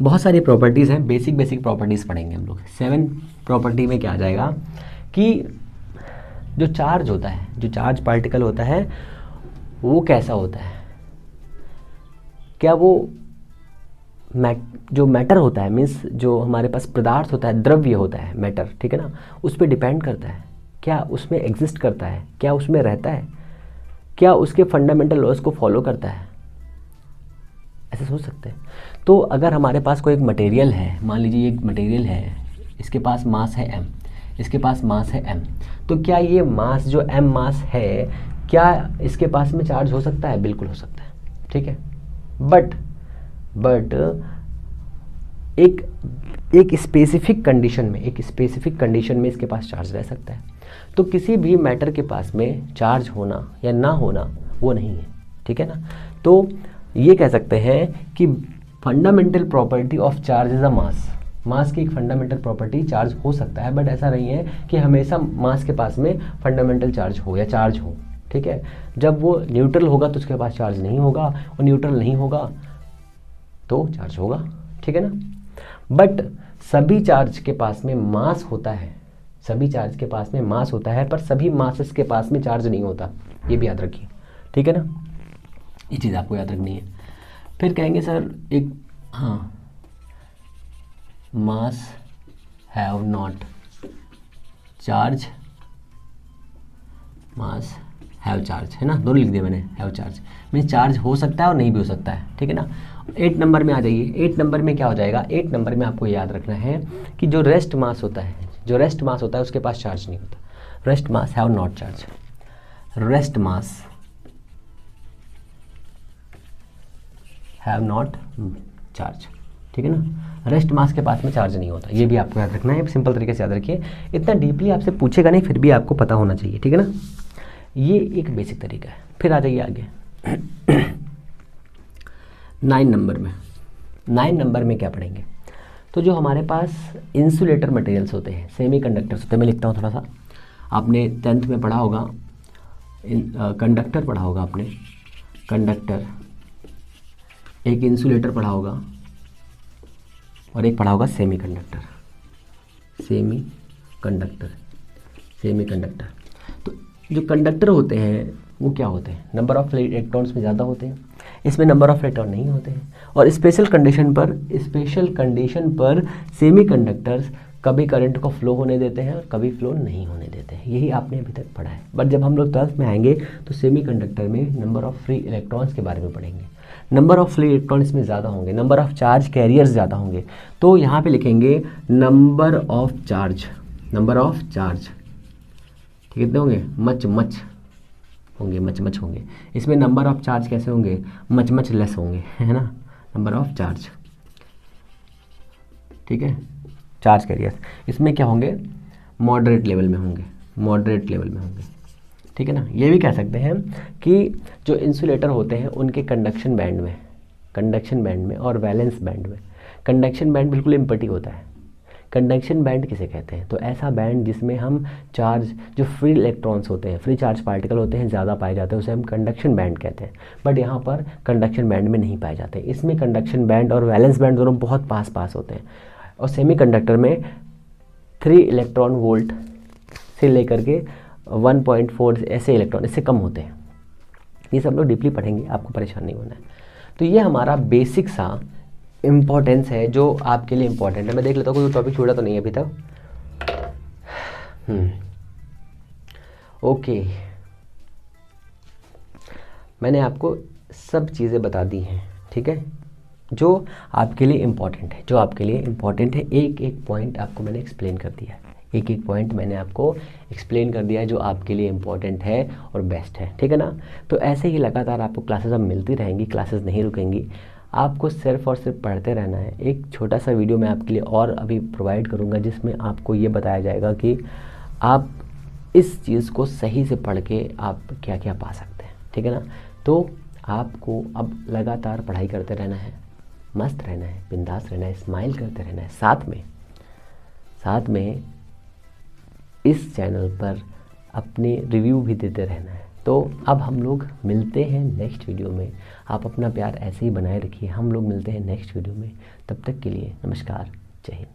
बहुत सारी प्रॉपर्टीज़ हैं, बेसिक प्रॉपर्टीज़ पढ़ेंगे हम लोग। 7 प्रॉपर्टी में क्या आ जाएगा कि जो चार्ज होता है, जो चार्ज पार्टिकल होता है वो कैसा होता है, क्या वो जो मैटर होता है, मीन्स जो हमारे पास पदार्थ होता है, द्रव्य होता है, मैटर, ठीक है ना, उस पर डिपेंड करता है, क्या उसमें एग्जिस्ट करता है, क्या उसमें रहता है, क्या उसके फंडामेंटल लॉज को फॉलो करता है, ऐसे सोच सकते हैं। तो अगर हमारे पास कोई एक मटेरियल है, मान लीजिए एक मटेरियल है, इसके पास मास है m, इसके पास मास है m, तो क्या ये मास जो m मास है, क्या इसके पास में चार्ज हो सकता है, बिल्कुल हो सकता है, ठीक है। बट एक स्पेसिफिक कंडीशन में इसके पास चार्ज रह सकता है। तो किसी भी मैटर के पास में चार्ज होना या ना होना वो नहीं है, ठीक है ना। तो ये कह सकते हैं कि fundamental property of charge is a mass की एक फंडामेंटल प्रॉपर्टी चार्ज हो सकता है, बट ऐसा नहीं है कि हमेशा मास के पास में फंडामेंटल चार्ज हो या चार्ज हो, ठीक है। जब वो न्यूट्रल होगा तो उसके पास चार्ज नहीं होगा, और न्यूट्रल नहीं होगा तो चार्ज होगा, ठीक है ना। बट सभी चार्ज के पास में मास होता है, पर सभी मासेस के पास में चार्ज नहीं होता, ये भी याद रखिए, ठीक है ना, ये चीज़ आपको याद रखनी है। फिर कहेंगे सर एक, हाँ, mass have not charge, mass have charge, है ना, दोनों लिख दिया मैंने, हैव चार्ज मीन्स चार्ज हो सकता है और नहीं भी हो सकता है, ठीक है ना। 8 नंबर में आ जाइए। 8 नंबर में क्या हो जाएगा, 8 नंबर में आपको याद रखना है कि जो रेस्ट मास होता है उसके पास चार्ज नहीं होता। Rest mass have not charge, rest mass have not charge, ठीक है ना। रेस्ट मास के पास में चार्ज नहीं होता, ये भी आपको याद रखना है, सिंपल तरीके से याद रखिए, इतना डीपली आपसे पूछेगा नहीं, फिर भी आपको पता होना चाहिए, ठीक है ना। ये एक बेसिक तरीका है। फिर आ जाइए आगे 9 नंबर में क्या पढ़ेंगे, तो जो हमारे पास इंसुलेटर मटेरियल्स होते हैं, सेमीकंडक्टर्स होते हैं, मैं लिखता हूँ थोड़ा सा, आपने 10th में पढ़ा होगा, कंडक्टर पढ़ा होगा आपने, कंडक्टर एक इंसुलेटर पढ़ा होगा और एक पढ़ा होगा सेमीकंडक्टर। तो जो कंडक्टर होते हैं वो क्या होते हैं, नंबर ऑफ इलेक्ट्रॉन्स में ज़्यादा होते हैं, इसमें नंबर ऑफ इलेक्ट्रॉन नहीं होते हैं। और स्पेशल कंडीशन पर सेमीकंडक्टर्स कभी करंट को फ्लो होने देते हैं और कभी फ्लो नहीं होने देते हैं। यही आपने अभी तक पढ़ा है। बट जब हम लोग 12th में आएंगे तो सेमीकंडक्टर में नंबर ऑफ फ्री इलेक्ट्रॉन्स के बारे में पढ़ेंगे। नंबर ऑफ फ्री इलेक्ट्रॉन्स में ज़्यादा होंगे, नंबर ऑफ चार्ज कैरियर्स ज़्यादा होंगे। तो यहाँ पे लिखेंगे नंबर ऑफ चार्ज, कितने होंगे, मच होंगे। इसमें नंबर ऑफ चार्ज कैसे होंगे, मच लेस होंगे, है ना, नंबर ऑफ चार्ज, ठीक है। चार्ज कैरियर्स इसमें क्या होंगे, मॉडरेट लेवल में होंगे, ठीक है ना। ये भी कह सकते हैं कि जो इंसुलेटर होते हैं उनके कंडक्शन बैंड में और वैलेंस बैंड में, कंडक्शन बैंड बिल्कुल एम्प्टी होता है। कंडक्शन बैंड किसे कहते हैं, तो ऐसा बैंड जिसमें हम चार्ज, जो फ्री इलेक्ट्रॉन्स होते हैं, फ्री चार्ज पार्टिकल होते हैं, ज़्यादा पाए जाते हैं, उसे हम कंडक्शन बैंड कहते हैं। बट यहाँ पर कंडक्शन बैंड में नहीं पाए जाते। इसमें कंडक्शन बैंड और वैलेंस बैंड दोनों बहुत पास होते हैं। और सेमीकंडक्टर में 3 इलेक्ट्रॉन वोल्ट से लेकर के 1.4 ऐसे इलेक्ट्रॉन, इससे कम होते हैं। ये सब लोग डीपली पढ़ेंगे, आपको परेशान नहीं होना है। तो ये हमारा बेसिक सा इम्पोर्टेंस है जो आपके लिए इम्पोर्टेंट है। मैं देख लेता हूँ कोई टॉपिक छोड़ा तो नहीं है अभी तक। ओके, मैंने आपको सब चीज़ें बता दी हैं, ठीक है, जो आपके लिए इम्पोर्टेंट है। एक एक पॉइंट आपको मैंने एक्सप्लेन कर दिया है, जो आपके लिए इम्पोर्टेंट है और बेस्ट है, ठीक है ना। तो ऐसे ही लगातार आपको क्लासेस अब मिलती रहेंगी, क्लासेस नहीं रुकेंगी, आपको सिर्फ और सिर्फ पढ़ते रहना है। एक छोटा सा वीडियो मैं आपके लिए और अभी प्रोवाइड करूँगा जिसमें आपको ये बताया जाएगा कि आप इस चीज़ को सही से पढ़ के आप क्या क्या पा सकते हैं, ठीक है ना। तो आपको अब लगातार पढ़ाई करते रहना है, मस्त रहना है, बिंदास रहना है, स्माइल करते रहना है, साथ में इस चैनल पर अपने रिव्यू भी देते रहना है। तो अब हम लोग मिलते हैं नेक्स्ट वीडियो में। आप अपना प्यार ऐसे ही बनाए रखिए। हम लोग मिलते हैं नेक्स्ट वीडियो में। तब तक के लिए नमस्कार, जय हिंद।